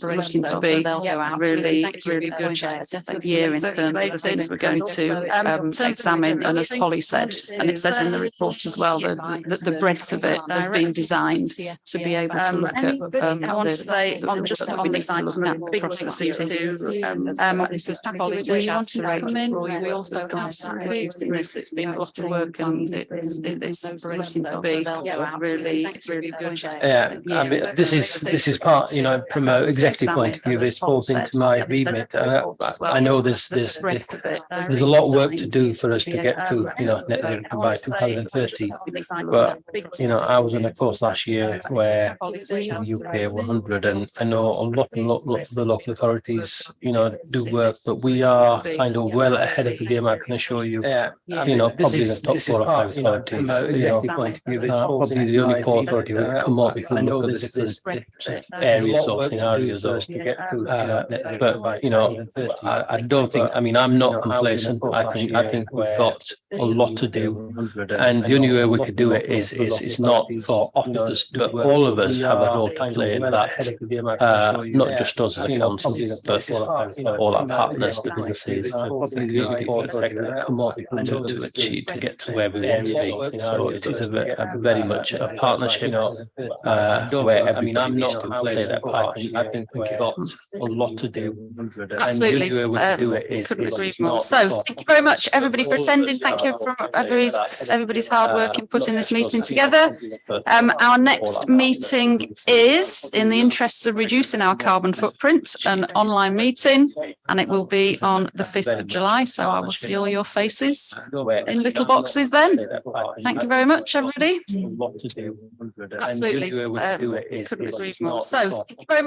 looking to be really good year in terms of the things we're going to examine. And as Polly said, and it says in the report as well, that the breadth of it has been designed to be able to look at I want to say on this item across the city. Officers, to Polly, to Chad, to Rachel. We also got producing this. It's been a lot of work, and it's looking to be really good. Yeah, I mean, this is part, from an executive point of view, this falls into my remit. I know there's a lot of work to do for us to get to net zero by 2030. But I was on a course last year where the UK 100, and I know a lot of the local authorities do work, but we are kind of well ahead of the game, I can assure you. Probably the top 4 or 5 authorities. Probably the only core authority who come up if we look at the different areas or scenarios. But I don't think. I mean, I'm not complacent. I think we've got a lot to do, and the only way we could do it is not for officers, but all of us have a role to play in that. Not just us as a council, but all our partners, the businesses, really important thing that come up to achieve, to get to where we want to be. So it is a very much a partnership where everybody needs to play their part. I think we've got a lot to do. Absolutely. Couldn't agree more. So thank you very much, everybody, for attending. Thank you for everybody's hard work in putting this meeting together. Our next meeting is, in the interests of reducing our carbon footprint, an online meeting, and it will be on the 5th of July. So I will see all your faces in little boxes then. Thank you very much, everybody. Absolutely. Couldn't agree more. So thank you very much.